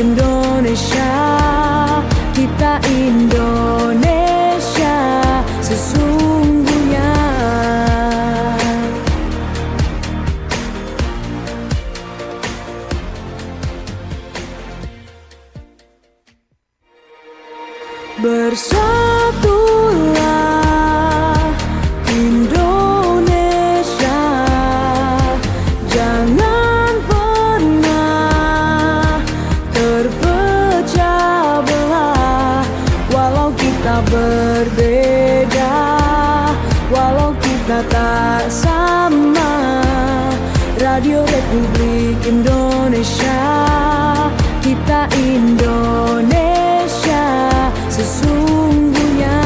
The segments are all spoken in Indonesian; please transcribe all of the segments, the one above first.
Indonesia, kita Indonesia sesungguhnya. Bersatulah Indonesia, jangan pernah terpecah belah. Walau kita berbeda, walau kita tak sama, Radio Republik Indonesia, kita Indonesia sesungguhnya.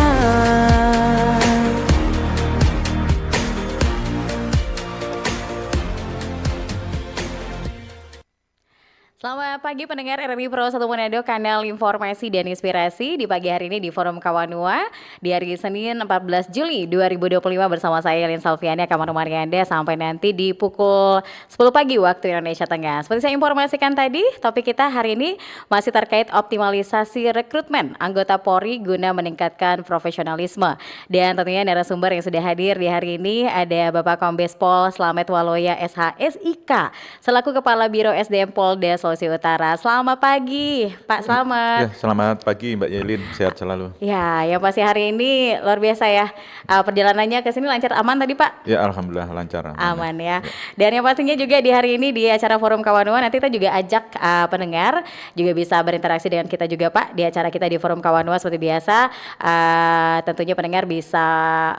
Selamat pagi pendengar RRI Pro 1 Manado, kanal informasi dan inspirasi. Di pagi hari ini di Forum Kawanua di hari Senin 14 Juli 2025 bersama saya Yelin Salviani akan menemani Anda sampai nanti di pukul 10 pagi waktu Indonesia Tengah. Seperti saya informasikan tadi, topik kita hari ini masih terkait optimalisasi rekrutmen anggota Polri guna meningkatkan profesionalisme. Dan tentunya narasumber yang sudah hadir di hari ini ada Bapak Kombes Pol Slamet Waloya SHSIK selaku Kepala Biro SDM Polda Sulawesi Utara. Selamat pagi Pak Slamet. Ya, selamat pagi Mbak Yelin, sehat selalu. Ya, yang pasti hari ini luar biasa ya. Perjalanannya ke sini lancar aman tadi Pak? Ya, alhamdulillah lancar. Aman ya. Dan yang pastinya juga di hari ini di acara Forum Kawanua nanti kita juga ajak pendengar juga bisa berinteraksi dengan kita juga Pak di acara kita di Forum Kawanua seperti biasa. Tentunya pendengar bisa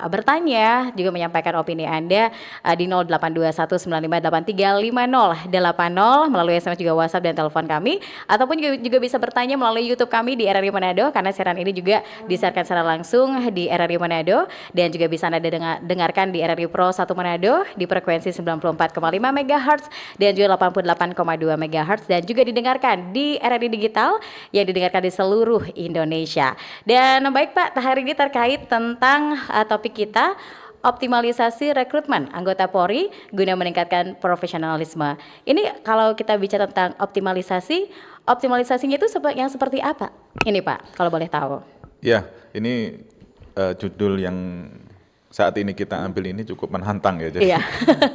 bertanya, juga menyampaikan opini Anda di 082195835080 melalui SMS juga WhatsApp dan telepon kami, ataupun juga bisa bertanya melalui YouTube kami di RRI Manado karena siaran ini juga disiarkan secara langsung di RRI Manado dan juga bisa Anda dengarkan di RRI Pro 1 Manado di frekuensi 94,5 MHz dan juga 88,2 MHz dan juga didengarkan di RRI Digital yang didengarkan di seluruh Indonesia. Dan baik Pak, hari ini terkait tentang topik kita optimalisasi rekrutmen anggota Polri guna meningkatkan profesionalisme. Ini kalau kita bicara tentang optimalisasinya itu yang seperti apa? Ini Pak, kalau boleh tahu. Ya, ini judul yang saat ini kita ambil ini cukup menantang ya. Jadi,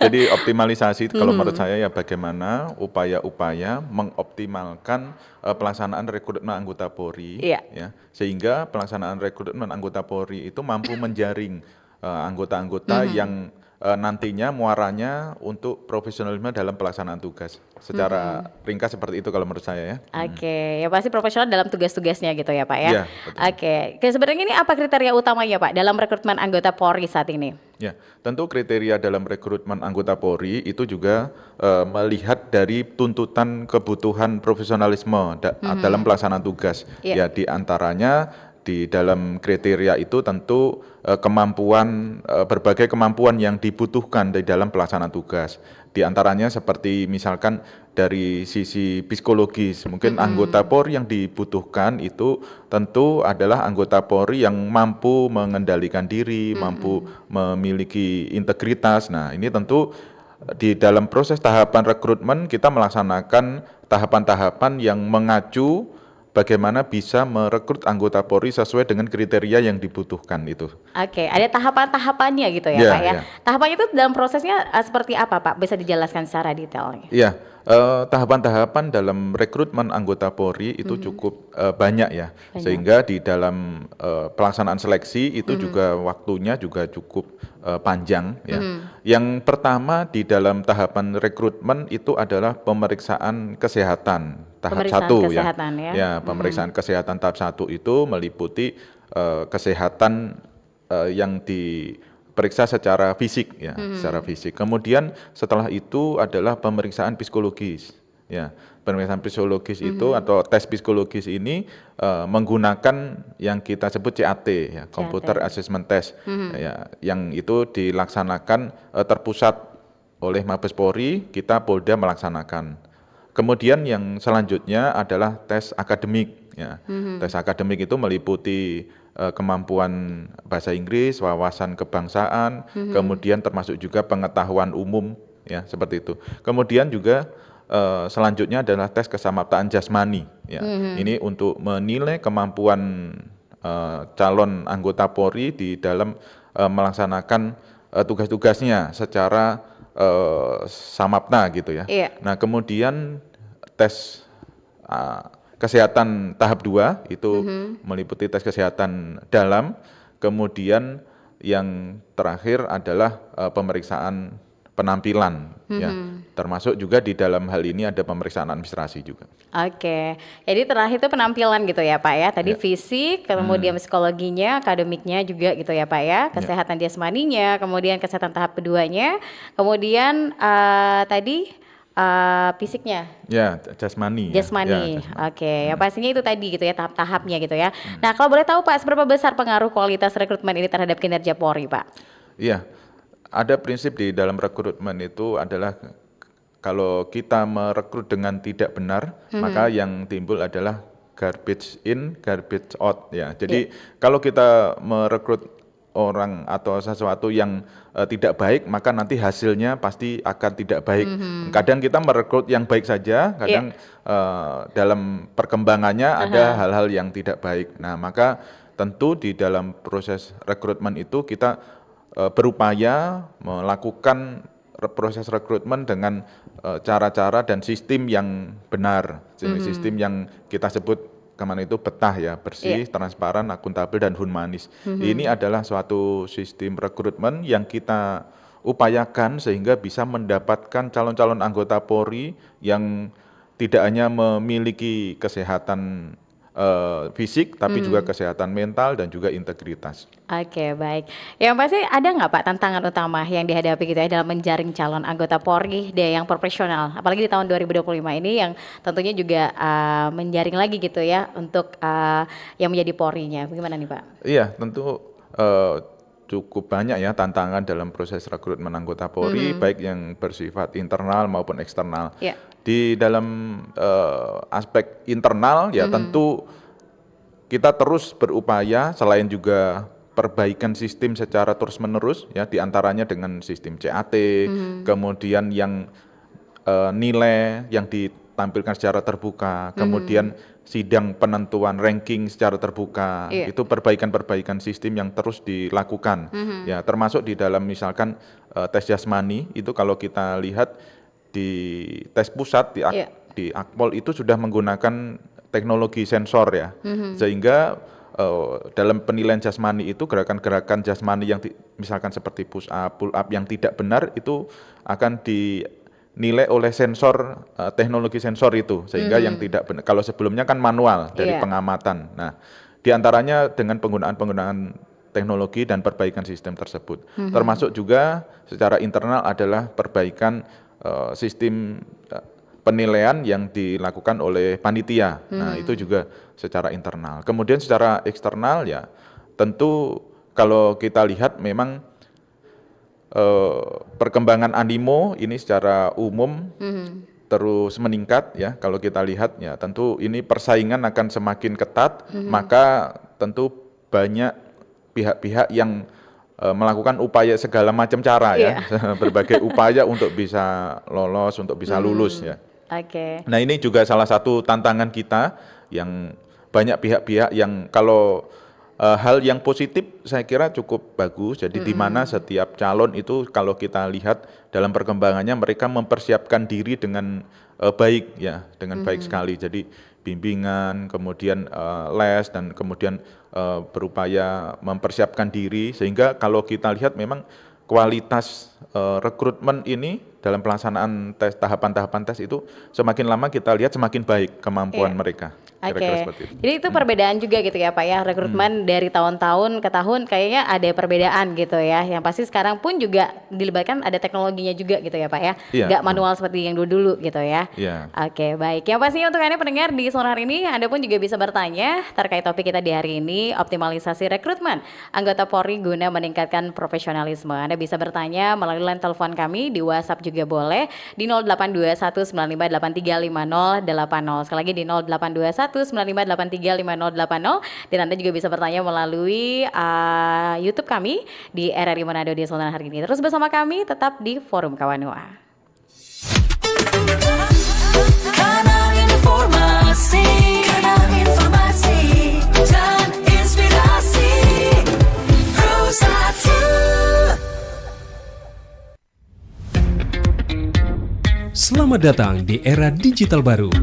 jadi optimalisasi kalau menurut saya ya bagaimana upaya-upaya mengoptimalkan pelaksanaan rekrutmen anggota Polri, ya, sehingga pelaksanaan rekrutmen anggota Polri itu mampu menjaring anggota-anggota yang nantinya muaranya untuk profesionalisme dalam pelaksanaan tugas. Secara ringkas seperti itu kalau menurut saya ya. Oke, ya pasti profesional dalam tugas-tugasnya gitu ya Pak ya. Iya, Oke, sebenarnya ini apa kriteria utamanya Pak dalam rekrutmen anggota Polri saat ini? Ya, tentu kriteria dalam rekrutmen anggota Polri itu juga melihat dari tuntutan kebutuhan profesionalisme dalam pelaksanaan tugas. Ya, di antaranya di dalam kriteria itu tentu kemampuan berbagai kemampuan yang dibutuhkan di dalam pelaksanaan tugas. Di antaranya seperti misalkan dari sisi psikologis, mungkin anggota Polri yang dibutuhkan itu tentu adalah anggota Polri yang mampu mengendalikan diri, mampu memiliki integritas. Nah, ini tentu di dalam proses tahapan rekrutmen kita melaksanakan tahapan-tahapan yang mengacu bagaimana bisa merekrut anggota Polri sesuai dengan kriteria yang dibutuhkan itu. Oke, ada tahapan-tahapannya gitu ya Pak ya. Tahapannya itu dalam prosesnya seperti apa Pak? Bisa dijelaskan secara detail? Iya, tahapan-tahapan dalam rekrutmen anggota Polri itu cukup banyak ya. Sehingga di dalam pelaksanaan seleksi itu juga waktunya juga cukup panjang ya. Yang pertama di dalam tahapan rekrutmen itu adalah pemeriksaan kesehatan tahap 1 ya. Ya, pemeriksaan kesehatan tahap 1 itu meliputi kesehatan yang diperiksa secara fisik ya, secara fisik. Kemudian setelah itu adalah pemeriksaan psikologis. Ya, pemeriksaan psikologis itu atau tes psikologis ini menggunakan yang kita sebut CAT ya, Computer Assessment Test. Ya, yang itu dilaksanakan terpusat oleh Mabes Polri, kita Polda melaksanakan. Kemudian yang selanjutnya adalah tes akademik. Ya. Tes akademik itu meliputi kemampuan bahasa Inggris, wawasan kebangsaan, kemudian termasuk juga pengetahuan umum, ya seperti itu. Kemudian juga selanjutnya adalah tes kesamaptaan jasmani. Ya, ini untuk menilai kemampuan calon anggota Polri di dalam melaksanakan tugas-tugasnya secara samapta gitu ya. Iya. Nah, kemudian tes kesehatan tahap 2 itu meliputi tes kesehatan dalam, kemudian yang terakhir adalah pemeriksaan penampilan ya. Termasuk juga di dalam hal ini ada pemeriksaan administrasi juga. Oke, jadi terakhir itu penampilan gitu ya Pak ya. Tadi fisik, kemudian psikologinya, akademiknya juga gitu ya Pak ya. Kesehatan jasmaninya, kemudian kesehatan tahap keduanya, kemudian tadi fisiknya. Ya, jasmani. Jasmani, oke. Ya pastinya itu tadi gitu ya tahap-tahapnya gitu ya. Nah kalau boleh tahu Pak, seberapa besar pengaruh kualitas rekrutmen ini terhadap kinerja Polri Pak? Iya, ada prinsip di dalam rekrutmen itu adalah kalau kita merekrut dengan tidak benar, maka yang timbul adalah garbage in, garbage out ya. Jadi kalau kita merekrut orang atau sesuatu yang tidak baik, maka nanti hasilnya pasti akan tidak baik. Kadang kita merekrut yang baik saja, kadang dalam perkembangannya ada hal-hal yang tidak baik. Nah, maka tentu di dalam proses rekrutmen itu kita berupaya melakukan proses rekrutmen dengan cara-cara dan sistem yang benar, sistem yang kita sebut kemana itu betah ya, bersih, transparan, akuntabel dan humanis. Ini adalah suatu sistem rekrutmen yang kita upayakan sehingga bisa mendapatkan calon-calon anggota Polri yang tidak hanya memiliki kesehatan fisik, tapi juga kesehatan mental dan juga integritas. Oke, baik. Yang pasti ada nggak Pak tantangan utama yang dihadapi gitu ya dalam menjaring calon anggota Polri yang profesional, apalagi di tahun 2025 ini yang tentunya juga menjaring lagi gitu ya untuk yang menjadi Polri-nya. Bagaimana nih Pak? Iya, tentu cukup banyak ya tantangan dalam proses rekrutmen anggota Polri, baik yang bersifat internal maupun eksternal. Di dalam aspek internal ya tentu kita terus berupaya selain juga perbaikan sistem secara terus-menerus ya, diantaranya dengan sistem CAT, kemudian yang nilai yang ditampilkan secara terbuka, kemudian sidang penentuan ranking secara terbuka, itu perbaikan-perbaikan sistem yang terus dilakukan. Ya, termasuk di dalam misalkan tes jasmani itu kalau kita lihat di tes pusat di Akpol itu sudah menggunakan teknologi sensor ya, sehingga dalam penilaian jasmani itu gerakan-gerakan jasmani yang misalkan seperti push up, pull up yang tidak benar itu akan dinilai oleh sensor, teknologi sensor itu, sehingga yang tidak benar. Kalau sebelumnya kan manual dari pengamatan. Nah, diantaranya dengan penggunaan teknologi dan perbaikan sistem tersebut, termasuk juga secara internal adalah perbaikan sistem penilaian yang dilakukan oleh panitia. Nah, itu juga secara internal. Kemudian secara eksternal ya tentu kalau kita lihat memang perkembangan animo ini secara umum terus meningkat ya. Kalau kita lihat ya tentu ini persaingan akan semakin ketat, maka tentu banyak pihak-pihak yang melakukan upaya segala macam cara ya, berbagai upaya untuk bisa lolos, untuk bisa lulus ya. Nah, ini juga salah satu tantangan kita yang banyak pihak-pihak yang kalau hal yang positif saya kira cukup bagus. Jadi di mana setiap calon itu kalau kita lihat dalam perkembangannya mereka mempersiapkan diri dengan baik ya, dengan baik sekali. Jadi bimbingan, kemudian les dan kemudian berupaya mempersiapkan diri sehingga kalau kita lihat memang kualitas rekrutmen ini dalam pelaksanaan tes tahapan-tahapan tes itu semakin lama kita lihat semakin baik kemampuan mereka. Kira-kira seperti itu. Jadi itu perbedaan juga gitu ya Pak ya, rekrutmen dari tahun-tahun ke tahun kayaknya ada perbedaan gitu ya. Yang pasti sekarang pun juga dilibatkan ada teknologinya juga gitu ya Pak ya. Nggak manual seperti yang dulu gitu ya. Oke, baik. Yang pastinya untuk Anda pendengar di sore hari ini Anda pun juga bisa bertanya terkait topik kita di hari ini, optimalisasi rekrutmen anggota Polri guna meningkatkan profesionalisme. Anda bisa bertanya melalui line telepon kami, di WhatsApp juga boleh di 082195835080. Sekali lagi di 082195835080 dan Anda juga bisa bertanya melalui YouTube kami di RRI Manado di Sultan hari ini. Terus bersama kami tetap di Forum Kawanua. informasi, kanal informasi dan inspirasi. Pro 1. Selamat datang di era digital baru.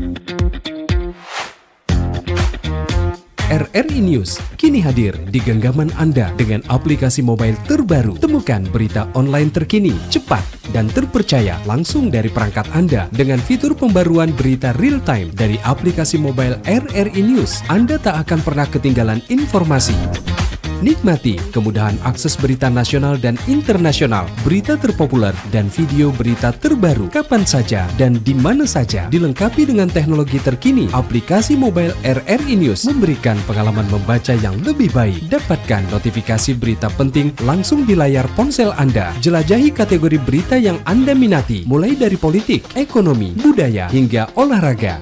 RRI News kini hadir di genggaman Anda dengan aplikasi mobile terbaru. Temukan berita online terkini, cepat, dan terpercaya langsung dari perangkat Anda dengan fitur pembaruan berita real time dari aplikasi mobile RRI News. Anda tak akan pernah ketinggalan informasi. Nikmati kemudahan akses berita nasional dan internasional, berita terpopuler, dan video berita terbaru kapan saja dan di mana saja. Dilengkapi dengan teknologi terkini, aplikasi mobile RRI News memberikan pengalaman membaca yang lebih baik. Dapatkan notifikasi berita penting langsung di layar ponsel Anda. Jelajahi kategori berita yang Anda minati, mulai dari politik, ekonomi, budaya, hingga olahraga.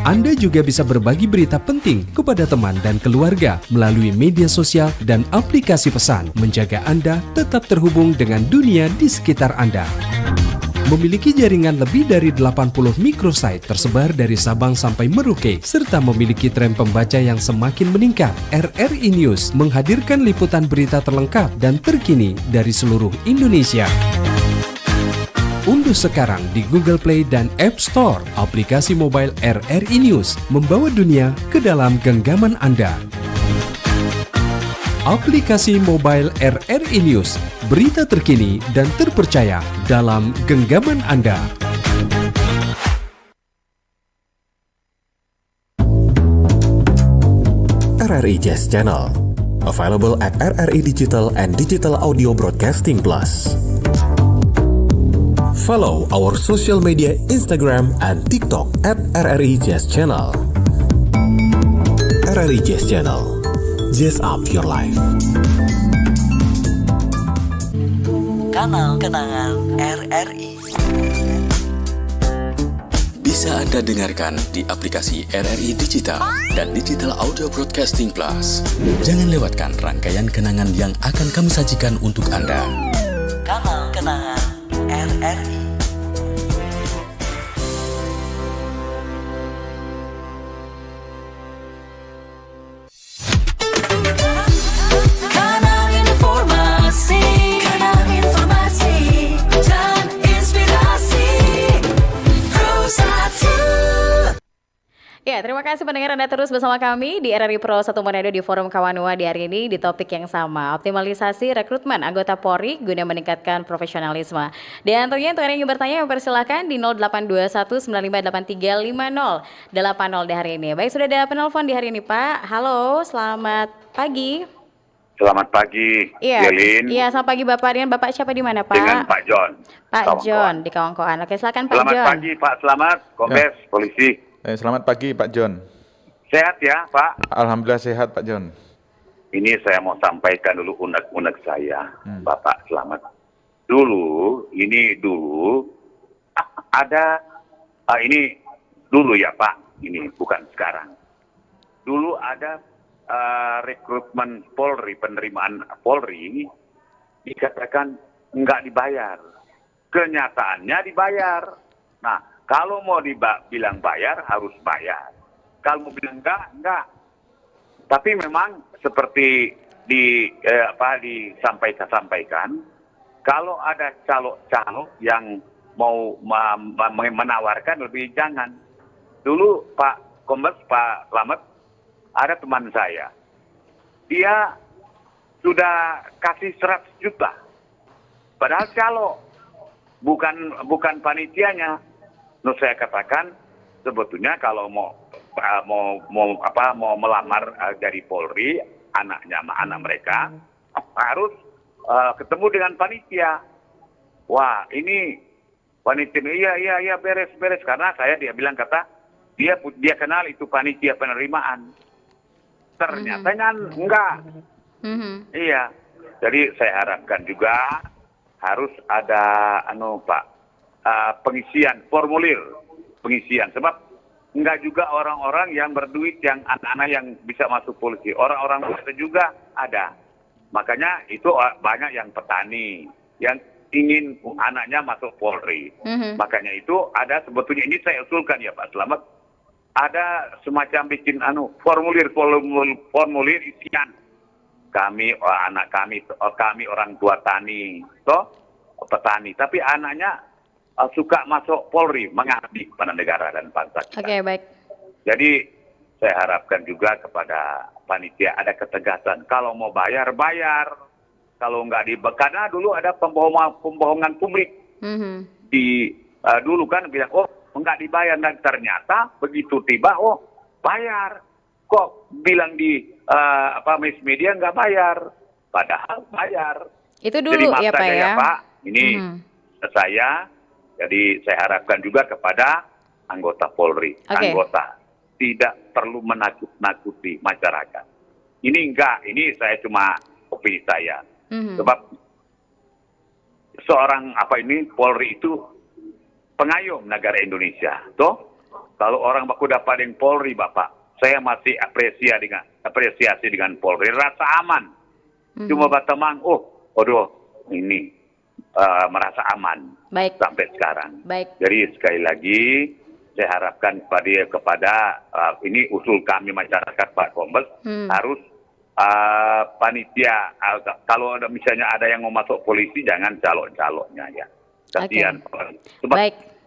Anda juga bisa berbagi berita penting kepada teman dan keluarga melalui media sosial dan aplikasi pesan, menjaga Anda tetap terhubung dengan dunia di sekitar Anda. Memiliki jaringan lebih dari 80 microsite tersebar dari Sabang sampai Merauke, serta memiliki tren pembaca yang semakin meningkat. RRI News menghadirkan liputan berita terlengkap dan terkini dari seluruh Indonesia. Unduh sekarang di Google Play dan App Store aplikasi mobile RRI News, membawa dunia ke dalam genggaman Anda. Aplikasi mobile RRI News, berita terkini dan terpercaya dalam genggaman Anda. RRI Jazz Channel, available at RRI Digital and Digital Audio Broadcasting Plus. Follow our social media Instagram and TikTok at RRI Jazz Channel. RRI Jazz Channel, jazz up your life. Kanal Kenangan RRI bisa Anda dengarkan di aplikasi RRI Digital dan Digital Audio Broadcasting Plus. Jangan lewatkan rangkaian kenangan yang akan kami sajikan untuk Anda. Kanal Kenangan RRI. Kanal informasi, kanal informasi dan inspirasi. Pro 1. Ya, terima kasih pendengar Anda terus bersama kami di RRI Pro 1 Manado di Forum Kawanua di hari ini di topik yang sama, optimalisasi rekrutmen anggota Polri guna meningkatkan profesionalisme. Dan tentunya untuk yang ingin bertanya mempersilahkan di 082195835080 di hari ini. Baik, sudah ada penelpon di hari ini Pak. Halo, selamat pagi. Selamat pagi, Iya, Yelin. iya, selamat pagi Bapak. Dengan Bapak siapa di mana Pak? Dengan Pak John. Pak Kawan-kawan. John di Kawangkoan. Oke, silakan Pak Selamat John. pagi Pak Selamat, Kombes, Polisi. Selamat pagi Pak John. Sehat ya Pak? Alhamdulillah sehat Pak John. Ini saya mau sampaikan dulu unek-unek saya, Bapak Selamat. Dulu ada, ini dulu ya Pak, ini bukan sekarang. Dulu ada rekrutmen Polri, penerimaan Polri, dikatakan nggak dibayar. Kenyataannya dibayar. Nah, kalau mau bilang bayar, harus bayar. Kalau mau bilang enggak. Tapi memang seperti disampaikan, kalau ada calok-calok yang mau menawarkan lebih jangan. Dulu Pak Kombes, Pak Slamet, ada teman saya. Dia sudah kasih 100 juta. Padahal calok, bukan panitianya. Nah, saya katakan sebetulnya kalau mau melamar dari Polri, anak mereka harus ketemu dengan panitia. Wah, ini panitia iya beres karena dia bilang dia kenal itu panitia penerimaan. Ternyata enggak. Iya. Jadi saya harapkan juga harus ada pengisian formulir sebab enggak juga orang-orang yang berduit yang anak-anak yang bisa masuk polisi, orang-orang biasa juga ada. Makanya itu banyak yang petani yang ingin anaknya masuk Polri. Makanya itu ada sebetulnya, ini saya usulkan ya Pak Slamet, ada semacam bikin formulir isian. Kami orang tua tani, petani, tapi anaknya suka masuk Polri, mengabdi pada negara dan bangsa kita. Oke, baik. Jadi saya harapkan juga kepada panitia ada ketegasan. Kalau mau bayar, bayar. Kalau nggak karena dulu ada pembohongan publik. Dulu kan bilang, nggak dibayar, dan ternyata begitu tiba, bayar. Kok bilang di mass media nggak bayar, padahal bayar. Itu Jadi dulu maaf ya Pak saja ya. Pak, ini jadi saya harapkan juga kepada anggota Polri, anggota tidak perlu menakut-nakuti masyarakat. Ini enggak, ini saya cuma opini saya. Sebab seorang Polri itu pengayom negara Indonesia. Kalau orang baku dapat dengan Polri, Bapak, saya masih apresiasi dengan Polri, rasa aman. Cuma batamang, ini merasa aman sampai sekarang. Baik. Jadi sekali lagi saya harapkan kepada ini usul kami masyarakat Pak Kombes, harus panitia, kalau misalnya ada yang mau masuk polisi, jangan calon-calonnya ya. Kasihan. Sebab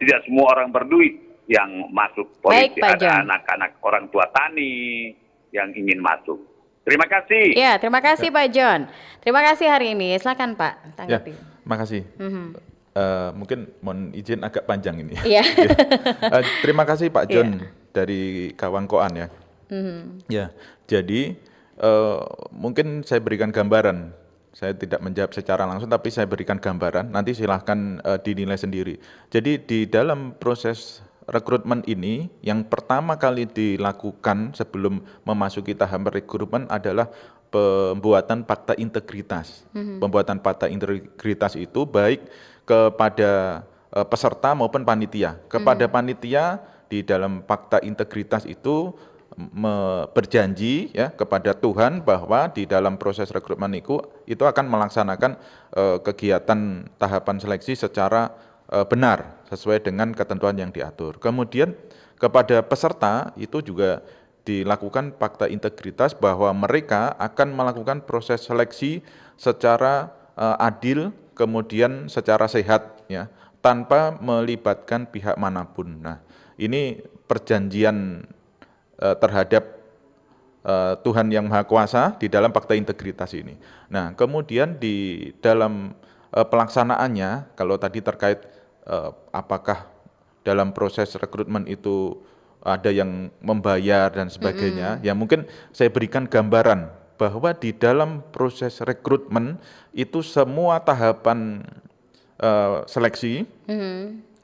tidak semua orang berduit yang masuk polisi. Baik, Pak ada John. anak-anak orang tua tani yang ingin masuk. Terima kasih. Ya, terima kasih Pak John. Terima kasih hari ini. Silakan Pak, tanggapi. Makasih. Mungkin mohon izin agak panjang ini. Iya. Terima kasih Pak John dari Kawangkoan ya. Ya, jadi mungkin saya berikan gambaran. Saya tidak menjawab secara langsung, tapi saya berikan gambaran. Nanti silahkan dinilai sendiri. Jadi di dalam proses rekrutmen ini, yang pertama kali dilakukan sebelum memasuki tahap rekrutmen adalah pembuatan fakta integritas. Pembuatan fakta integritas itu baik kepada peserta maupun panitia. Kepada panitia di dalam fakta integritas itu berjanji ya kepada Tuhan bahwa di dalam proses rekrutmen itu akan melaksanakan kegiatan tahapan seleksi secara benar sesuai dengan ketentuan yang diatur. Kemudian kepada peserta itu juga dilakukan fakta integritas bahwa mereka akan melakukan proses seleksi secara adil, kemudian secara sehat ya, tanpa melibatkan pihak manapun. Nah, ini perjanjian terhadap Tuhan Yang Maha Kuasa di dalam fakta integritas ini. Nah, kemudian di dalam pelaksanaannya, kalau tadi terkait apakah dalam proses rekrutmen itu ada yang membayar dan sebagainya, ya mungkin saya berikan gambaran bahwa di dalam proses rekrutmen itu semua tahapan seleksi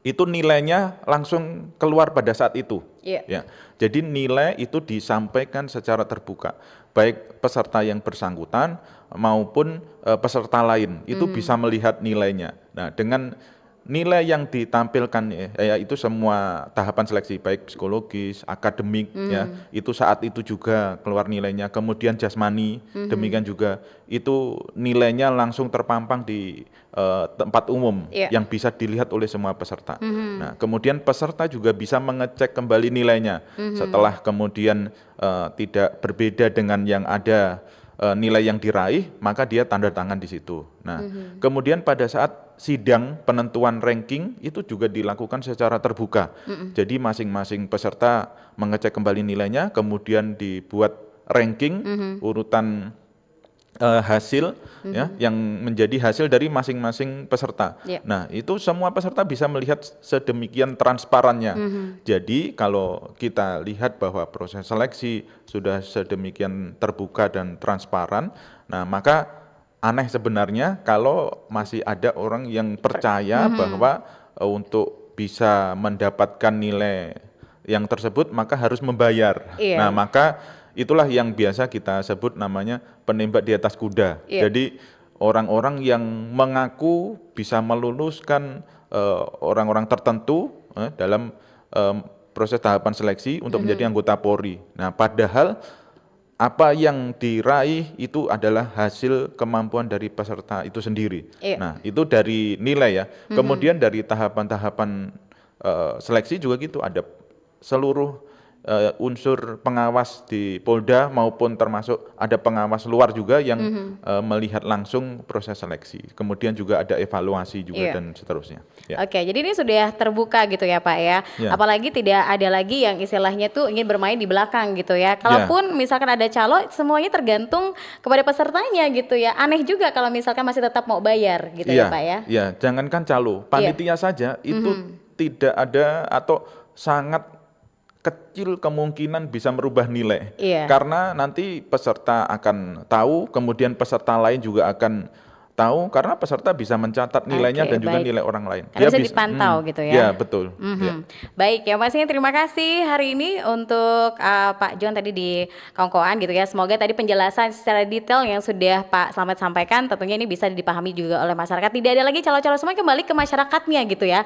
itu nilainya langsung keluar pada saat itu. Ya, jadi nilai itu disampaikan secara terbuka, baik peserta yang bersangkutan maupun peserta lain itu bisa melihat nilainya. Nah, dengan nilai yang ditampilkan ya itu semua tahapan seleksi baik psikologis, akademik ya, itu saat itu juga keluar nilainya. Kemudian jasmani demikian juga itu nilainya langsung terpampang di tempat umum yang bisa dilihat oleh semua peserta. Nah, kemudian peserta juga bisa mengecek kembali nilainya setelah kemudian tidak berbeda dengan yang ada nilai yang diraih, maka dia tanda tangan di situ. Nah, kemudian pada saat sidang penentuan ranking itu juga dilakukan secara terbuka. Jadi masing-masing peserta mengecek kembali nilainya, kemudian dibuat ranking urutan hasil ya yang menjadi hasil dari masing-masing peserta. Nah, itu semua peserta bisa melihat sedemikian transparannya. Jadi kalau kita lihat bahwa proses seleksi sudah sedemikian terbuka dan transparan, nah maka aneh sebenarnya kalau masih ada orang yang percaya bahwa untuk bisa mendapatkan nilai yang tersebut maka harus membayar. Nah, maka itulah yang biasa kita sebut namanya penembak di atas kuda. Jadi orang-orang yang mengaku bisa meluluskan orang-orang tertentu dalam proses tahapan seleksi untuk menjadi anggota Polri. Nah, padahal apa yang diraih itu adalah hasil kemampuan dari peserta itu sendiri. Nah, itu dari nilai ya. Kemudian dari tahapan-tahapan seleksi juga gitu, ada seluruh unsur pengawas di Polda maupun termasuk ada pengawas luar juga yang melihat langsung proses seleksi. Kemudian juga ada evaluasi juga dan seterusnya. Ya. Oke, jadi ini sudah terbuka gitu ya Pak ya. Ya. Apalagi tidak ada lagi yang istilahnya tuh ingin bermain di belakang gitu ya. Kalaupun misalkan ada calo, semuanya tergantung kepada pesertanya gitu ya. Aneh juga kalau misalkan masih tetap mau bayar gitu ya Pak ya. Iya, jangankan calo, panitia saja itu tidak ada atau sangat kecil kemungkinan bisa merubah nilai. Karena nanti peserta akan tahu, kemudian peserta lain juga akan tahu karena peserta bisa mencatat nilainya dan juga nilai orang lain. Karena bisa dipantau gitu ya. Ya, betul. Baik ya Mas, terima kasih hari ini untuk Pak John tadi di Kongkoan gitu ya. Semoga tadi penjelasan secara detail yang sudah Pak Slamet sampaikan tentunya ini bisa dipahami juga oleh masyarakat. Tidak ada lagi calo-calo, semua kembali ke masyarakatnya gitu ya.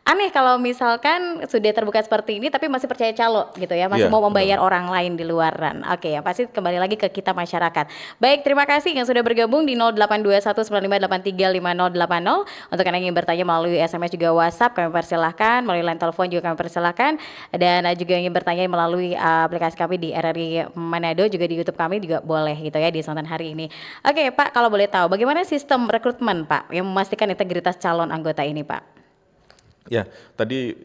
Aneh kalau misalkan sudah terbuka seperti ini tapi masih percaya calo gitu ya, masih mau membayar orang lain di luaran. Oke ya, pasti kembali lagi ke kita masyarakat. Baik, terima kasih yang sudah bergabung di 082195835080. Untuk yang ingin bertanya melalui SMS juga WhatsApp kami persilahkan, melalui line telepon juga kami persilahkan, dan juga yang ingin bertanya melalui aplikasi kami di RRI Manado, juga di YouTube kami juga boleh gitu ya ditonton hari ini. Oke Pak, kalau boleh tahu bagaimana sistem rekrutmen Pak yang memastikan integritas calon anggota ini Pak? Ya, tadi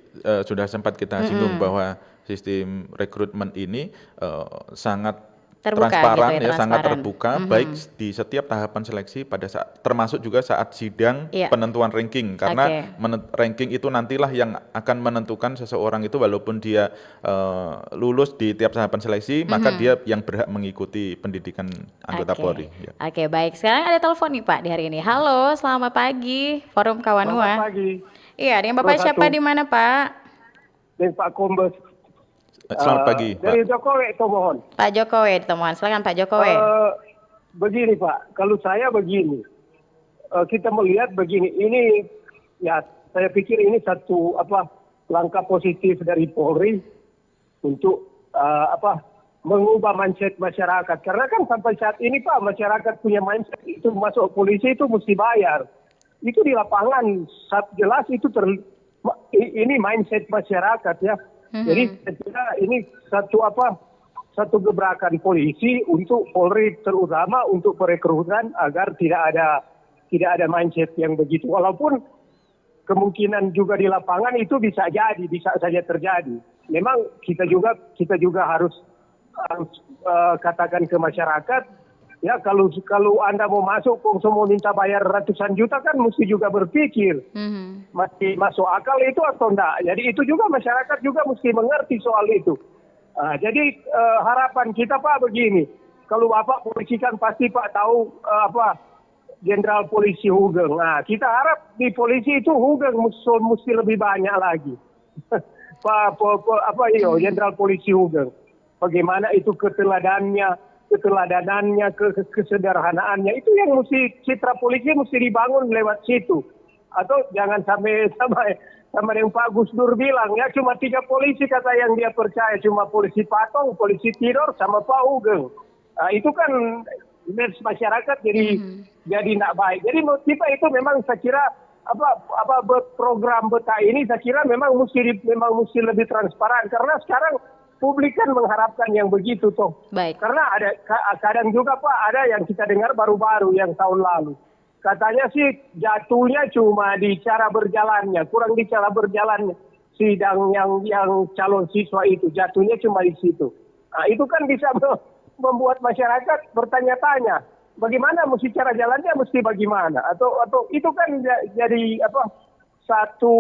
sudah sempat kita singgung bahwa sistem rekrutmen ini sangat terbuka, transparan gitu ya, sangat terbuka, baik di setiap tahapan seleksi pada saat, termasuk juga saat sidang penentuan ranking, karena ranking itu nantilah yang akan menentukan seseorang itu walaupun dia lulus di tiap tahapan seleksi, maka dia yang berhak mengikuti pendidikan anggota Polri. Ya. Oke, baik. Sekarang ada telepon nih Pak di hari ini. Halo, selamat pagi, Forum Kawanua. Selamat pagi. Iya, dengan Bapak siapa di mana Pak? Dengan Pak Kombes. Selamat pagi, Pak. Dari Jokowi, mohon. Pak Jokowi ditemuan. Silakan Pak Jokowi. Begini Pak, kalau saya begini, kita melihat begini, ini ya saya pikir ini satu langkah positif dari Polri untuk mengubah mindset masyarakat. Karena kan sampai saat ini Pak, masyarakat punya mindset itu masuk polisi itu mesti bayar. Itu di lapangan jelas itu ini mindset masyarakat ya. Jadi saya kira ini satu gebrakan polisi untuk Polri, terutama untuk perekrutan agar tidak ada mindset yang begitu. Walaupun kemungkinan juga di lapangan itu bisa saja terjadi. Memang kita juga harus katakan ke masyarakat. Ya kalau Anda mau masuk, semua minta bayar ratusan juta kan mesti juga berpikir. Masih masuk akal itu atau enggak. Jadi itu juga masyarakat juga mesti mengerti soal itu. Jadi harapan kita Pak begini. Kalau Bapak polisi kan pasti Pak tahu Jenderal Polisi Hugeng. Nah, kita harap di polisi itu Hugeng mesti lebih banyak lagi. Jenderal Polisi Hugeng. Bagaimana itu keteladanannya, kesederhanaannya, itu yang mesti citra polisi mesti dibangun lewat situ. Atau jangan sampai sama yang Pak Gus Dur bilang ya cuma 3 polisi kata yang dia percaya, cuma polisi patong, polisi tidur sama Pak Hugeng. Itu kan masyarakat jadi tidak baik. Jadi menurut kita itu memang saya kira program beta ini saya kira memang mesti lebih transparan, karena sekarang publik kan mengharapkan yang begitu toh. Baik. Karena ada kadang juga Pak ada yang kita dengar baru-baru yang tahun lalu. Katanya sih jatuhnya cuma di cara berjalannya, kurang di cara berjalannya. Sidang yang calon siswa itu jatuhnya cuma di situ. Nah, itu kan bisa membuat masyarakat bertanya-tanya, bagaimana mesti cara jalannya mesti bagaimana? Atau itu kan jadi satu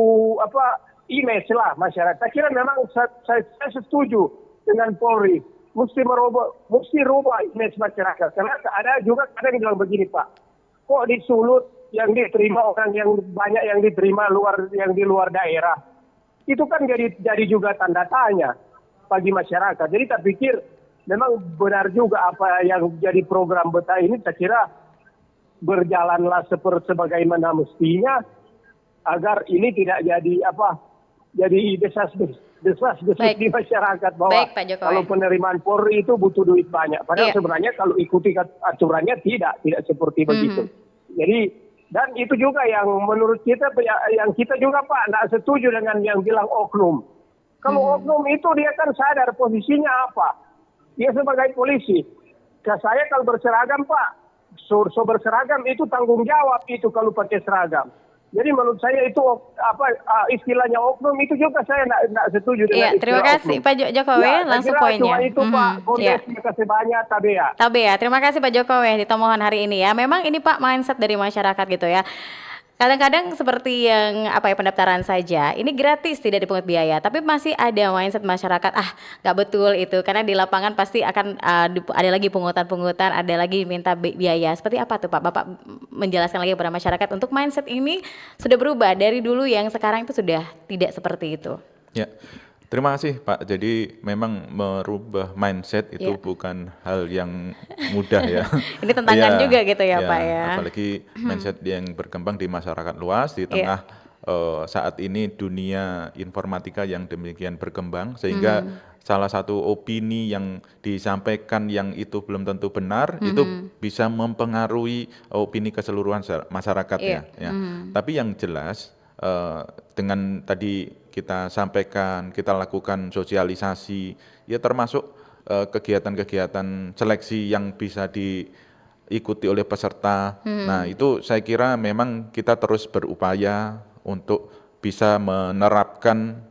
image lah masyarakat. Saya kira memang saya setuju dengan Polri. Mesti rubah image masyarakat. Karena ada juga kadang bilang begini Pak, kok disulut yang diterima orang yang banyak yang diterima yang di luar daerah. Itu kan jadi juga tanda tanya bagi masyarakat. Jadi saya pikir memang benar juga apa yang jadi program beta ini, saya kira berjalanlah sebagaimana mestinya agar ini tidak jadi desas-desus di masyarakat bahwa kalau penerimaan Polri itu butuh duit banyak. Padahal sebenarnya kalau ikuti aturannya tidak seperti begitu. Jadi dan itu juga yang menurut kita, yang kita juga Pak tidak setuju dengan yang bilang oknum. Kalau oknum itu dia kan sadar posisinya apa. Dia sebagai polisi. Saya kalau berseragam Pak, so berseragam itu tanggung jawab itu kalau pakai seragam. Jadi menurut saya itu istilahnya oknum itu juga saya tidak setuju dengan Iya, terima istilah kasih oknum. Pak Jokowi, Ya, langsung saya kira poinnya. cuma itu Pak, Iya. kontesnya kasih banyak Tabea. Tabea, terima kasih Pak Jokowi di tomohon hari ini ya. Memang ini Pak mindset dari masyarakat gitu ya. Kadang-kadang seperti yang pendaftaran saja, ini gratis tidak dipungut biaya, tapi masih ada mindset masyarakat nggak betul itu karena di lapangan pasti akan ada lagi pungutan-pungutan, ada lagi minta biaya. Seperti apa tuh Pak? Bapak menjelaskan lagi kepada masyarakat untuk mindset ini sudah berubah dari dulu yang sekarang itu sudah tidak seperti itu. Ya, terima kasih Pak. Jadi memang merubah mindset itu Ya. bukan hal yang mudah ya. Ini tantangan Iya, juga gitu ya, Pak ya. Apalagi mindset yang berkembang di masyarakat luas di tengah saat ini dunia informatika yang demikian berkembang sehingga salah satu opini yang disampaikan yang itu belum tentu benar itu bisa mempengaruhi opini keseluruhan masyarakat ya. Tapi yang jelas dengan tadi kita sampaikan, kita lakukan sosialisasi, ya termasuk kegiatan-kegiatan seleksi yang bisa diikuti oleh peserta. Nah itu saya kira memang kita terus berupaya untuk bisa menerapkan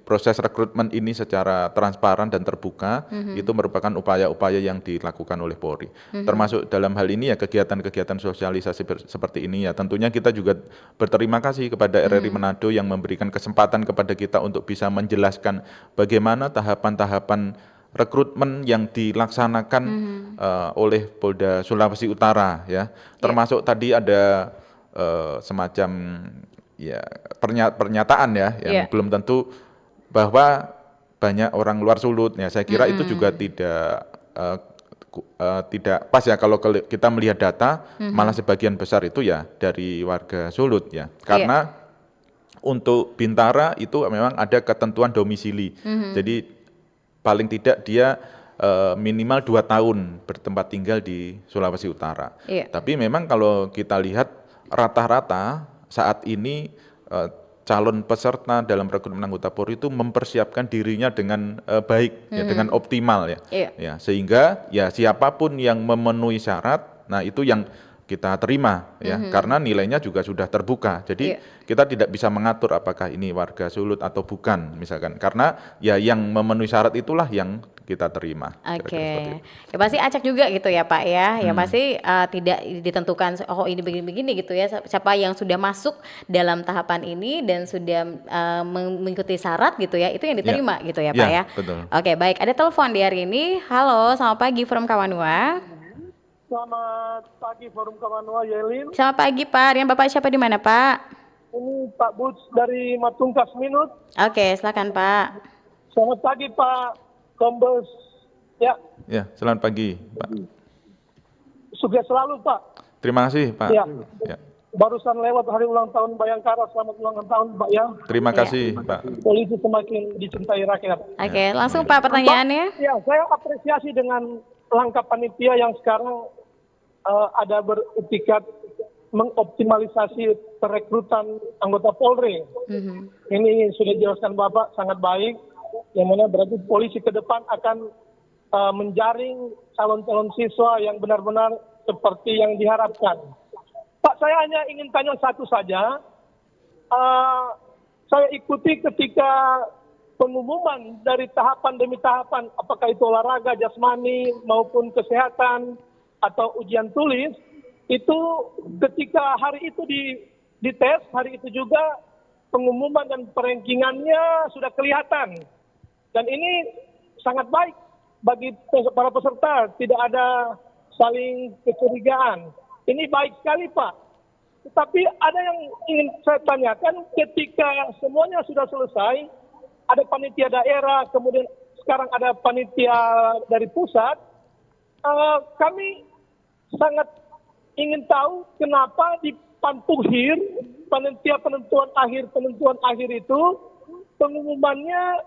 proses rekrutmen ini secara transparan dan terbuka. Itu merupakan upaya-upaya yang dilakukan oleh Polri. Termasuk dalam hal ini ya kegiatan-kegiatan sosialisasi seperti ini ya tentunya kita juga berterima kasih kepada RRI Manado yang memberikan kesempatan kepada kita untuk bisa menjelaskan bagaimana tahapan-tahapan rekrutmen yang dilaksanakan oleh Polda Sulawesi Utara ya. Termasuk tadi ada semacam ya pernyataan ya yang belum tentu bahwa banyak orang luar Sulut ya saya kira itu juga tidak pas ya kalau kita melihat data malah sebagian besar itu ya dari warga Sulut ya karena untuk Bintara itu memang ada ketentuan domisili jadi paling tidak dia minimal 2 tahun bertempat tinggal di Sulawesi Utara tapi memang kalau kita lihat rata-rata saat ini calon peserta dalam rekrutmen anggota Polri itu mempersiapkan dirinya dengan baik, ya, dengan optimal ya. Ya, sehingga ya siapapun yang memenuhi syarat, nah itu yang kita terima ya, karena nilainya juga sudah terbuka. Jadi kita tidak bisa mengatur apakah ini warga Sulut atau bukan, misalkan, karena ya yang memenuhi syarat itulah yang kita terima. Oke, ya pasti acak juga gitu ya Pak ya, ya pasti tidak ditentukan oh ini begini-begini gitu ya, siapa yang sudah masuk dalam tahapan ini dan sudah mengikuti syarat gitu ya, itu yang diterima gitu ya Pak ya. Betul. Oke baik, ada telepon di hari ini. Halo, selamat pagi from Kawanua. Selamat pagi Forum Kawanua Yelin. Selamat pagi Pak, dengan Bapak siapa di mana Pak? Ini Pak Buds dari Matungkas Minut. Oke, silakan Pak. Selamat pagi Pak Kombes. Ya, Ya, selamat pagi Pak. sukses selalu Pak. Terima kasih Pak. Ya. Ya. Barusan lewat hari ulang tahun Bayangkara, selamat ulang tahun Pak ya. Terima kasih Pak. Polisi semakin dicintai rakyat. Oke, langsung Pak pertanyaannya. Ya, saya apresiasi dengan langkah panitia yang sekarang ada beretikat mengoptimalisasi perekrutan anggota Polri. Ini sudah dijelaskan Bapak sangat baik, yang mana berarti polisi ke depan akan menjaring calon-calon siswa yang benar-benar seperti yang diharapkan. Pak, saya hanya ingin tanya satu saja. Saya ikuti ketika pengumuman dari tahapan demi tahapan, apakah itu olahraga, jasmani, maupun kesehatan, atau ujian tulis, itu ketika hari itu dites, hari itu juga pengumuman dan perankingannya sudah kelihatan. Dan ini sangat baik bagi para peserta, tidak ada saling kecurigaan. Ini baik sekali Pak. Tetapi ada yang ingin saya tanyakan, ketika semuanya sudah selesai, ada panitia daerah, kemudian sekarang ada panitia dari pusat, kami sangat ingin tahu kenapa di Pantuhir, panitia penentuan akhir itu, pengumumannya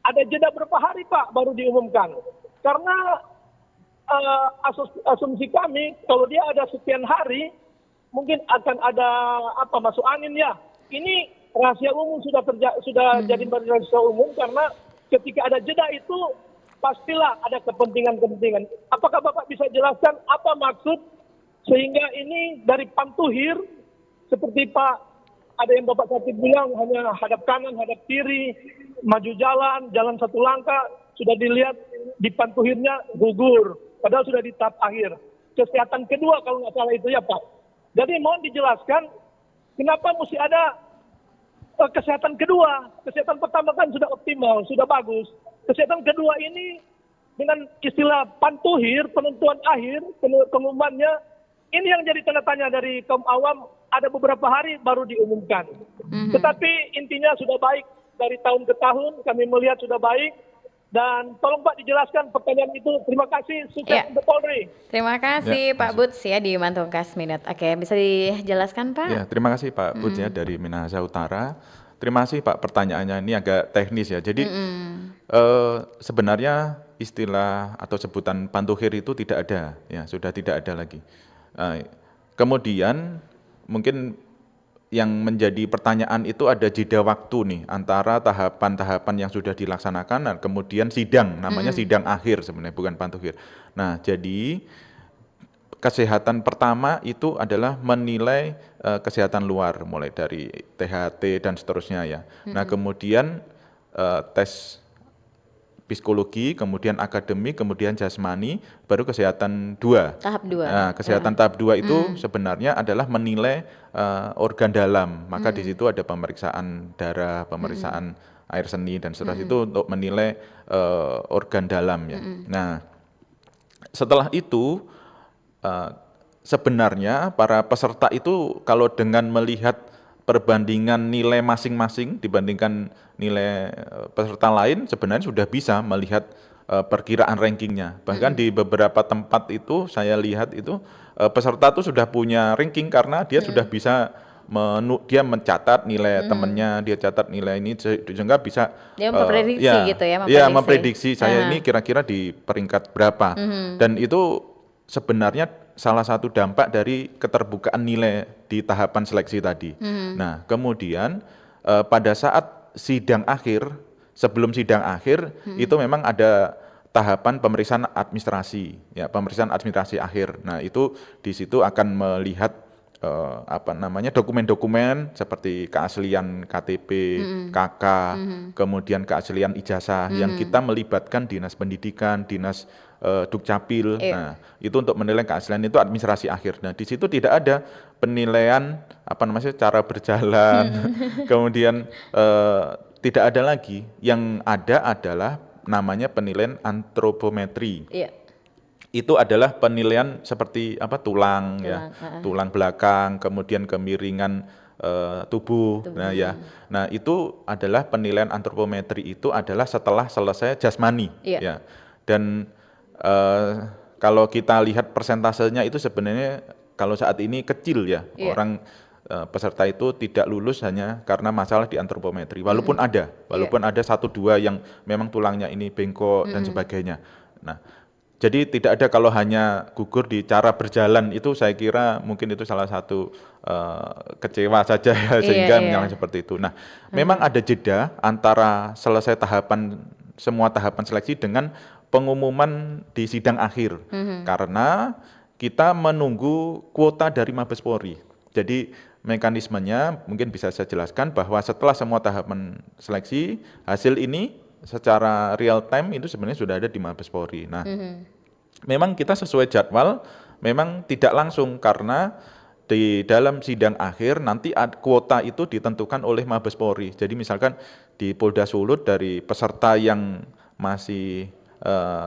ada jeda berapa hari Pak baru diumumkan. Karena asumsi kami, kalau dia ada sekian hari, mungkin akan ada masuk angin ya. Ini rahasia umum sudah jadi rahasia umum karena ketika ada jeda itu pastilah ada kepentingan-kepentingan. Apakah Bapak bisa jelaskan apa maksud sehingga ini dari pantuhir seperti Pak ada yang Bapak Katib bilang hanya hadap kanan, hadap kiri, maju jalan satu langkah, sudah dilihat di pantuhirnya gugur, padahal sudah di tahap akhir. Kesehatan kedua kalau nggak salah itu ya Pak. Jadi mohon dijelaskan kenapa mesti ada kesehatan kedua. Kesehatan pertama kan sudah optimal, sudah bagus. Kesehatan kedua ini dengan istilah pantuhir, penentuan akhir, pengumumannya, ini yang jadi tanda tanya dari kaum awam, ada beberapa hari baru diumumkan. Tetapi intinya sudah baik dari tahun ke tahun, kami melihat sudah baik. Dan tolong Pak dijelaskan pertanyaan itu. Terima kasih, sukses untuk Polri. Terima kasih Pak Buts ya di Mantungkas Minat. Oke, bisa dijelaskan Pak? Ya, terima kasih Pak Buts ya dari Minahasa Utara. Terima kasih Pak, pertanyaannya ini agak teknis ya. Jadi sebenarnya istilah atau sebutan pantuhir itu tidak ada, ya sudah tidak ada lagi. Kemudian mungkin yang menjadi pertanyaan itu ada jeda waktu nih antara tahapan-tahapan yang sudah dilaksanakan dan kemudian sidang, namanya sidang akhir sebenarnya bukan pantuhir. Nah, jadi kesehatan pertama itu adalah menilai kesehatan luar mulai dari THT dan seterusnya ya. Nah, kemudian tes psikologi, kemudian akademik, kemudian jasmani, baru kesehatan 2. Tahap 2. Nah, kesehatan tahap 2 itu sebenarnya adalah menilai organ dalam. Maka di situ ada pemeriksaan darah, pemeriksaan air seni dan seterusnya itu untuk menilai organ dalam ya. Nah, setelah itu sebenarnya para peserta itu kalau dengan melihat perbandingan nilai masing-masing dibandingkan nilai peserta lain sebenarnya sudah bisa melihat perkiraan rankingnya. Bahkan di beberapa tempat itu saya lihat itu peserta itu sudah punya ranking karena dia sudah bisa dia mencatat nilai temannya, dia catat nilai ini sehingga bisa dia memprediksi gitu ya, memprediksi saya ini kira-kira di peringkat berapa. Dan itu sebenarnya salah satu dampak dari keterbukaan nilai di tahapan seleksi tadi. Nah, kemudian pada saat sidang akhir, sebelum sidang akhir itu memang ada tahapan pemeriksaan administrasi, ya pemeriksaan administrasi akhir. Nah, itu di situ akan melihat dokumen-dokumen seperti keaslian KTP, KK, kemudian keaslian ijazah yang kita melibatkan dinas pendidikan, dinas Dukcapil. Nah, itu untuk menilai keaslian itu administrasi akhir. Nah, di situ tidak ada penilaian cara berjalan. Kemudian tidak ada lagi. Yang ada adalah namanya penilaian antropometri. Itu adalah penilaian seperti tulang ya, tulang belakang, kemudian kemiringan tubuh. Nah, ya. Nah, itu adalah penilaian antropometri itu adalah setelah selesai jasmani ya. Dan kalau kita lihat persentasenya itu sebenarnya kalau saat ini kecil ya. Orang peserta itu tidak lulus hanya karena masalah di antropometri. Walaupun ada 1-2 yang memang tulangnya ini bengkok dan sebagainya. Nah, jadi tidak ada kalau hanya gugur di cara berjalan itu saya kira mungkin itu salah satu kecewa saja ya sehingga menyalahkan seperti itu. Nah, memang ada jeda antara selesai semua tahapan seleksi dengan pengumuman di sidang akhir karena kita menunggu kuota dari Mabes Polri. Jadi mekanismenya mungkin bisa saya jelaskan bahwa setelah semua tahapan seleksi hasil ini secara real time itu sebenarnya sudah ada di Mabes Polri. Nah, memang kita sesuai jadwal, memang tidak langsung karena di dalam sidang akhir nanti kuota itu ditentukan oleh Mabes Polri. Jadi misalkan di Polda Sulut dari peserta yang masih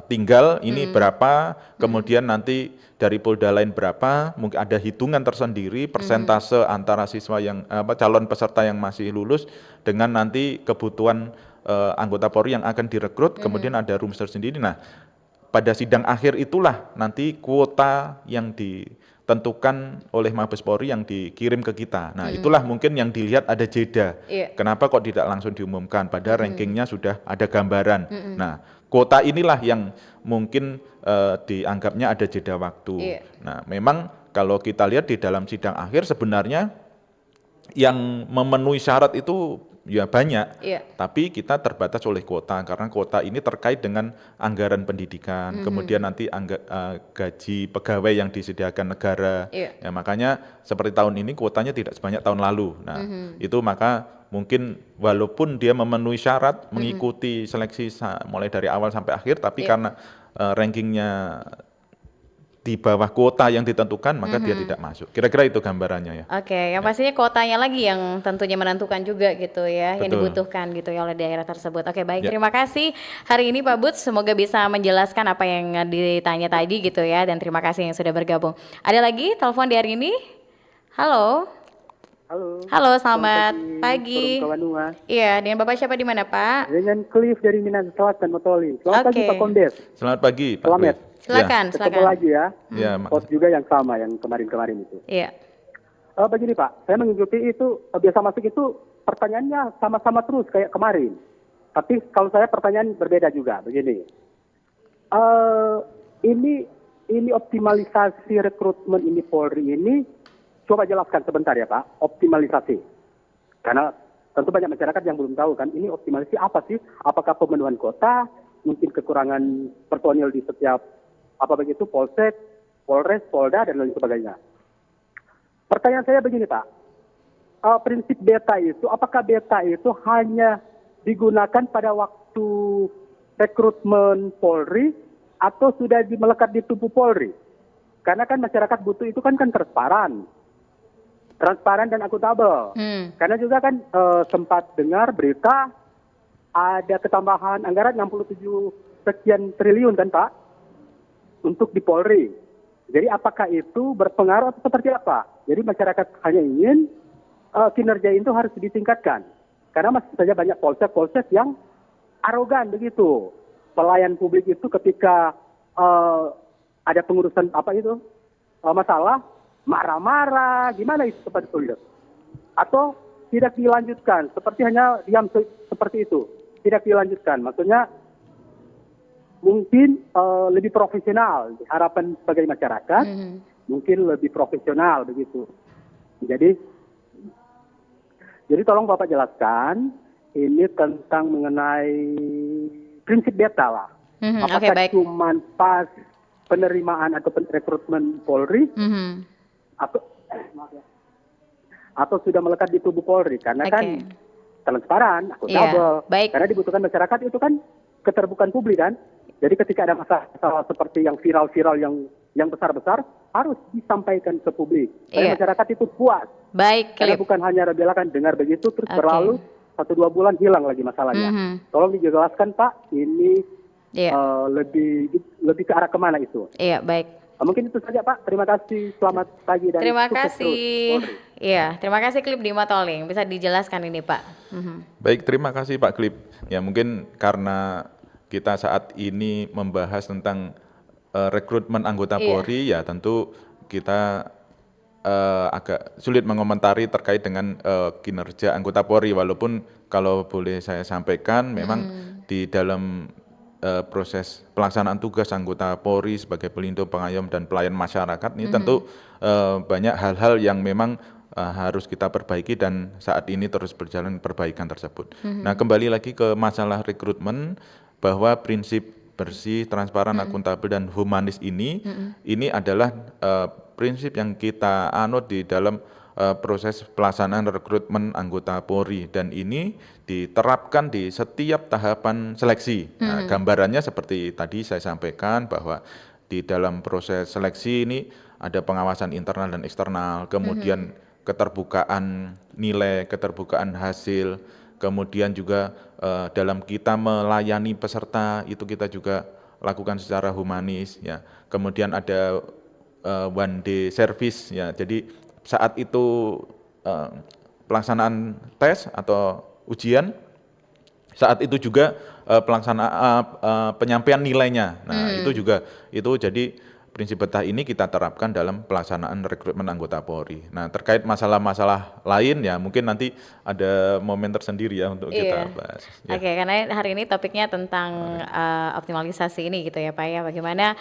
tinggal ini berapa, kemudian nanti dari Polda lain berapa, mungkin ada hitungan tersendiri persentase antara siswa yang calon peserta yang masih lulus dengan nanti kebutuhan anggota Polri yang akan direkrut, kemudian ada rumus tersendiri. Nah, pada sidang akhir itulah nanti kuota yang ditentukan oleh Mabes Polri yang dikirim ke kita. Nah, itulah mungkin yang dilihat ada jeda. Kenapa kok tidak langsung diumumkan? Padahal rankingnya sudah ada gambaran. Nah, kuota inilah yang mungkin dianggapnya ada jeda waktu. Nah, memang kalau kita lihat di dalam sidang akhir sebenarnya yang memenuhi syarat itu ya banyak, Iya. tapi kita terbatas oleh kuota karena kuota ini terkait dengan anggaran pendidikan, kemudian nanti gaji pegawai yang disediakan negara. Iya. Ya makanya seperti tahun ini kuotanya tidak sebanyak tahun lalu. Nah, itu maka mungkin walaupun dia memenuhi syarat mengikuti seleksi mulai dari awal sampai akhir, tapi Iya. karena rankingnya di bawah kuota yang ditentukan, maka dia tidak masuk. Kira-kira itu gambarannya ya. Oke, yang pastinya kuotanya lagi yang tentunya menentukan juga gitu ya, yang Betul. dibutuhkan gitu ya oleh daerah tersebut. Oke, baik, Ya. terima kasih hari ini Pak Bud, semoga bisa menjelaskan apa yang ditanya tadi gitu ya, dan terima kasih yang sudah bergabung. Ada lagi telepon di hari ini? Halo. Halo, selamat pagi. Forum Kawanua. Iya, dengan Bapak siapa di mana Pak? Dengan Cliff dari Minang Selatan, Motoli. Selamat pagi Oke. Pak Kombes. Selamat pagi, Pak. Selamat. Cliff. Silakan, Ketemu silakan. lagi ya. Ya, Post juga yang sama yang kemarin-kemarin itu. Iya. Begini Pak, saya mengikuti itu biasa masuk itu pertanyaannya sama-sama terus kayak kemarin. Tapi kalau saya pertanyaan berbeda juga. Begini, ini optimalisasi rekrutmen ini Polri ini, coba jelaskan sebentar ya Pak, optimalisasi. Karena tentu banyak masyarakat yang belum tahu kan, ini optimalisasi apa sih? Apakah pemenuhan kota, mungkin kekurangan personil di setiap apa begitu, Polsek, Polres, Polda, dan lain sebagainya. Pertanyaan saya begini Pak, prinsip beta itu, apakah beta itu hanya digunakan pada waktu rekrutmen Polri atau sudah melekat di tubuh Polri? Karena kan masyarakat butuh itu kan transparan dan akuntabel. Karena juga kan sempat dengar berita ada ketambahan anggaran 67 sekian triliun kan Pak untuk di Polri. Jadi apakah itu berpengaruh atau seperti apa? Jadi masyarakat hanya ingin kinerja itu harus ditingkatkan. Karena masih saja banyak polsek-polsek yang arogan begitu. Pelayan publik itu ketika ada pengurusan apa itu masalah, marah-marah, gimana itu sebetulnya? Atau tidak dilanjutkan, seperti hanya diam seperti itu, tidak dilanjutkan. Maksudnya mungkin lebih profesional, harapan sebagai masyarakat, mungkin lebih profesional begitu. Jadi tolong Bapak jelaskan ini tentang mengenai prinsip beta lah. Oke, Apakah baik. cuma pas penerimaan atau rekrutmen Polri atau sudah melekat di tubuh Polri? Karena Oke. kan transparan, akuntabel. Iya, baik. Karena dibutuhkan masyarakat itu kan keterbukaan publik kan. Jadi ketika ada masalah seperti yang viral-viral yang besar-besar harus disampaikan ke publik. Iya. Supaya masyarakat itu puas. Baik, Karena Cliff. bukan hanya rebelakan dengar begitu terus Oke. berlalu 1-2 bulan hilang lagi masalahnya. Tolong dijelaskan Pak, ini Iya. lebih ke arah kemana itu? Iya, baik. Mungkin itu saja Pak. Terima kasih. Selamat pagi dan Terima sukses kasih. terus, Polri. Iya, terima kasih Cliff di Matoling. Bisa dijelaskan ini Pak. Baik, terima kasih Pak Klip. Ya mungkin karena kita saat ini membahas tentang rekrutmen anggota Iya. Polri, ya tentu kita agak sulit mengomentari terkait dengan kinerja anggota Polri. Walaupun kalau boleh saya sampaikan, memang di dalam proses pelaksanaan tugas anggota Polri sebagai pelindung, pengayom, dan pelayan masyarakat ini tentu banyak hal-hal yang memang harus kita perbaiki dan saat ini terus berjalan perbaikan tersebut. Nah, kembali lagi ke masalah rekrutmen, bahwa prinsip bersih, transparan, akuntabel, dan humanis ini adalah prinsip yang kita anut di dalam proses pelaksanaan rekrutmen anggota Polri, dan ini diterapkan di setiap tahapan seleksi. Nah, gambarannya seperti tadi saya sampaikan bahwa di dalam proses seleksi ini ada pengawasan internal dan eksternal, kemudian keterbukaan nilai, keterbukaan hasil, kemudian juga dalam kita melayani peserta itu kita juga lakukan secara humanis ya. Kemudian ada one day service ya. Jadi saat itu pelaksanaan tes atau ujian, saat itu juga pelaksanaan penyampaian nilainya. Nah, itu juga jadi prinsip beta ini kita terapkan dalam pelaksanaan rekrutmen anggota Polri. Nah, terkait masalah-masalah lain ya mungkin nanti ada momen tersendiri ya untuk kita bahas. Ya. Oke, karena hari ini topiknya tentang optimalisasi ini gitu ya Pak ya. Bagaimana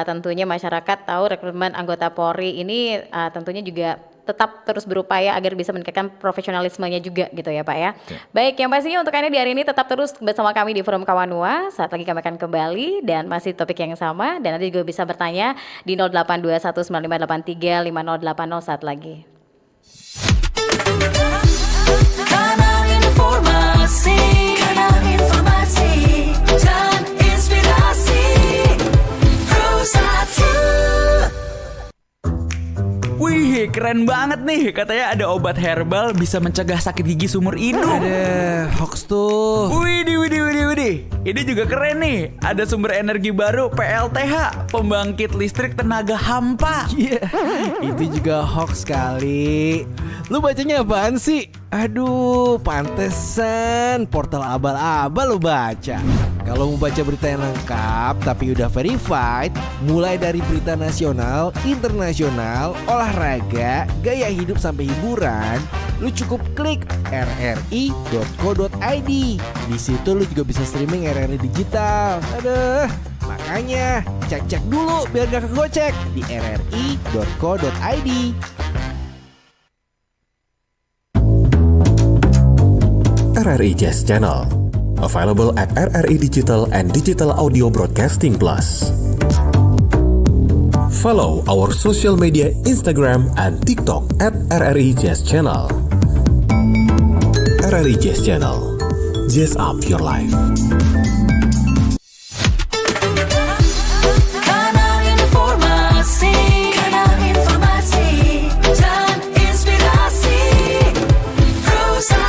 tentunya masyarakat tahu rekrutmen anggota Polri ini tentunya juga tetap terus berupaya agar bisa meningkatkan profesionalismenya juga gitu ya Pak ya. Baik, yang pastinya untuk Anda di hari ini tetap terus bersama kami di Forum Kawanua. Saat lagi kami akan kembali dan masih topik yang sama, dan Anda juga bisa bertanya di 082195835080 saat lagi. Kanal informasi, kanal informasi dan inspirasi. Pro 1. Wih, keren banget nih. Katanya ada obat herbal bisa mencegah sakit gigi seumur hidup. Ada hoax tuh. Widih. Ini juga keren nih. Ada sumber energi baru PLTH, pembangkit listrik tenaga hampa. Iya, itu juga hoax kali. Lu bacanya apaan sih? Aduh, pantesan portal abal-abal lu baca. Kalau mau baca berita yang lengkap tapi udah verified, mulai dari berita nasional, internasional, olahraga, gaya hidup sampai hiburan, lu cukup klik rri.co.id. Di situ lu juga bisa streaming RRI digital. Aduh, makanya cek-cek dulu biar gak kegocek di rri.co.id. RRI Jazz Channel, available at RRI Digital and Digital Audio Broadcasting Plus. Follow our social media Instagram and TikTok at RRI Jazz Channel. RRI Jazz Channel, jazz up your life. Kanal informasi, kanal informasi dan inspirasi. Pro 1.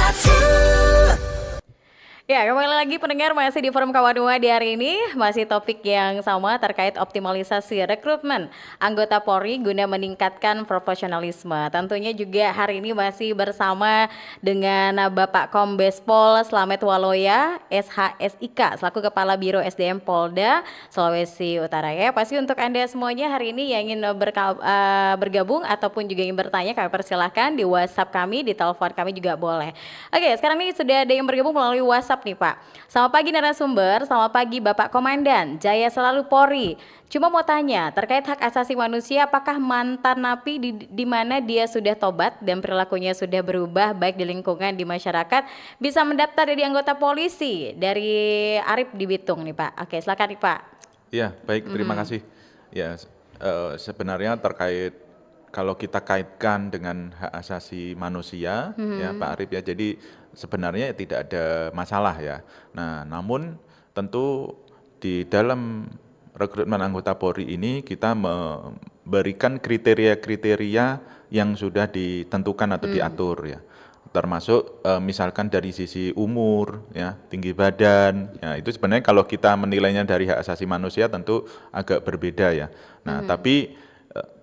Ya, kembali lagi pendengar, masih di Forum Kawanua di hari ini, masih topik yang sama terkait optimalisasi rekrutmen anggota Polri guna meningkatkan profesionalisme. Tentunya juga hari ini masih bersama dengan Bapak Kombes Pol Slamet Waloya, SHSIK, selaku Kepala Biro SDM Polda Sulawesi Utara ya. Pasti untuk Anda semuanya hari ini yang ingin bergabung ataupun juga ingin bertanya, kami persilahkan di WhatsApp kami, di telepon kami juga boleh. Oke, sekarang ini sudah ada yang bergabung melalui WhatsApp nih Pak. Selamat pagi narasumber, selamat pagi Bapak Komandan, Jaya Selalu Polri. Cuma mau tanya terkait hak asasi manusia, apakah mantan napi di mana dia sudah tobat dan perilakunya sudah berubah baik di lingkungan di masyarakat bisa mendaftar jadi anggota polisi? Dari Arif di Bitung nih Pak. Oke, silakan nih Pak. Ya, baik, terima kasih. Ya, sebenarnya terkait kalau kita kaitkan dengan hak asasi manusia, ya Pak Arif ya, jadi sebenarnya tidak ada masalah ya. Nah, namun tentu di dalam rekrutmen anggota Polri ini kita memberikan kriteria-kriteria yang sudah ditentukan atau diatur ya. Termasuk misalkan dari sisi umur, ya, tinggi badan, ya itu sebenarnya kalau kita menilainya dari hak asasi manusia tentu agak berbeda ya. Nah, tapi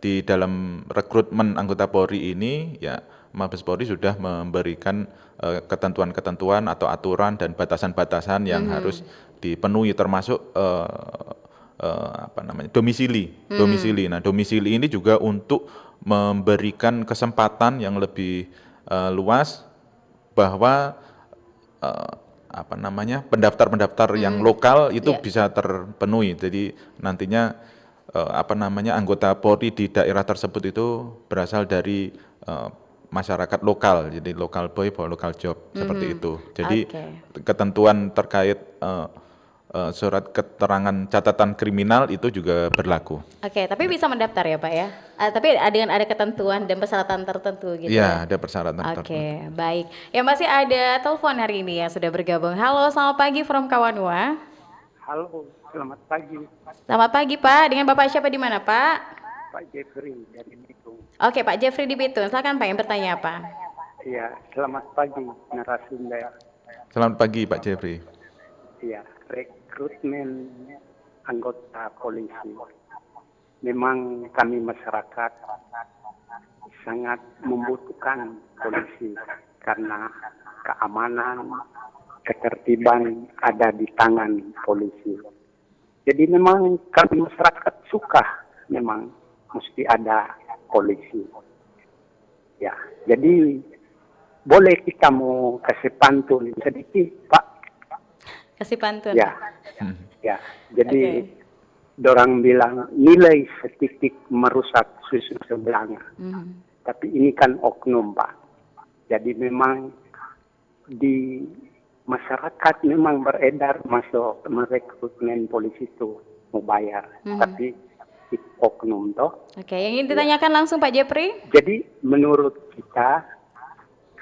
di dalam rekrutmen anggota Polri ini ya Mabes Polri sudah memberikan ketentuan-ketentuan atau aturan dan batasan-batasan yang harus dipenuhi, termasuk domisili. Nah, domisili ini juga untuk memberikan kesempatan yang lebih luas bahwa pendaftar-pendaftar yang lokal itu bisa terpenuhi. Jadi nantinya anggota Polri di daerah tersebut itu berasal dari masyarakat lokal, jadi lokal boy for lokal job, seperti itu. Jadi ketentuan terkait surat keterangan catatan kriminal itu juga berlaku. Oke, tapi bisa mendaftar ya Pak ya? Tapi dengan ada ketentuan dan persyaratan tertentu gitu ya? Ada persyaratan tertentu. Oke, baik. Ya masih ada telepon hari ini yang sudah bergabung. Halo, selamat pagi Forum Kawanua. Halo, selamat pagi. Selamat pagi Pak, dengan Bapak siapa di mana Pak? Pak Jeffrey dari Bitung. Oke Pak Jeffrey di Bitung, silakan Pak yang bertanya apa? Iya, selamat pagi narasumber. Selamat pagi Pak Jeffrey. Iya, rekrutmen anggota polisi. Memang kami masyarakat sangat membutuhkan polisi karena keamanan, ketertiban ada di tangan polisi. Jadi memang kami masyarakat suka memang mesti ada polisi. Ya, jadi boleh kita mau kasih pantun sedikit, Pak? Kasih pantun. Ya, ya. Jadi dorang bilang nilai setitik merusak susu sebelanga. Tapi ini kan oknum, Pak. Jadi memang di masyarakat memang beredar masuk merekrutmen polisi itu mau bayar. Tapi itu oknum toh. Oke, yang ingin ditanyakan langsung Pak Jepri? Jadi menurut kita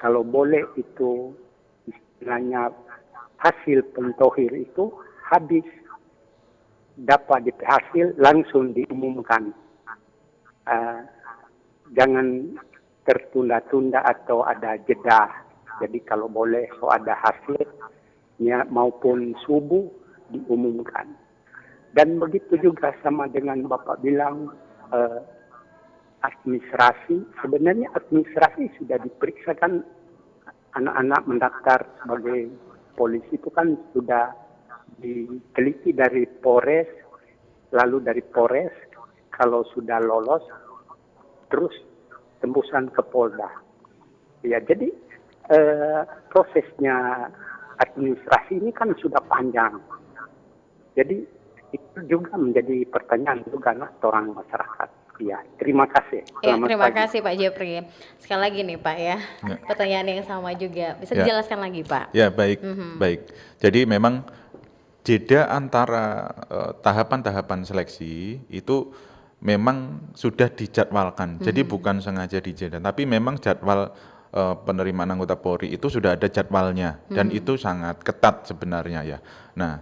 kalau boleh itu istilahnya hasil pentohir itu habis dapat hasil langsung diumumkan. Jangan tertunda-tunda atau ada jeda. Jadi kalau boleh ada hasilnya maupun subuh diumumkan. Dan begitu juga sama dengan Bapak bilang administrasi. Sebenarnya administrasi sudah diperiksa kan, anak-anak mendaftar sebagai polisi itu kan sudah diteliti dari Polres, lalu dari Polres kalau sudah lolos terus tembusan ke Polda. Ya, jadi prosesnya administrasi ini kan sudah panjang. Jadi itu juga menjadi pertanyaan juga orang masyarakat. Ya, terima kasih. Ya, Selamat terima pagi. kasih Pak Jepri. Sekali lagi nih Pak ya, pertanyaan yang sama juga. Bisa Ya. dijelaskan lagi Pak? Ya, baik, baik. Jadi memang jeda antara tahapan-tahapan seleksi itu memang sudah dijadwalkan. Jadi bukan sengaja dijeda, tapi memang jadwal penerimaan anggota Polri itu sudah ada jadwalnya dan itu sangat ketat sebenarnya ya. Nah,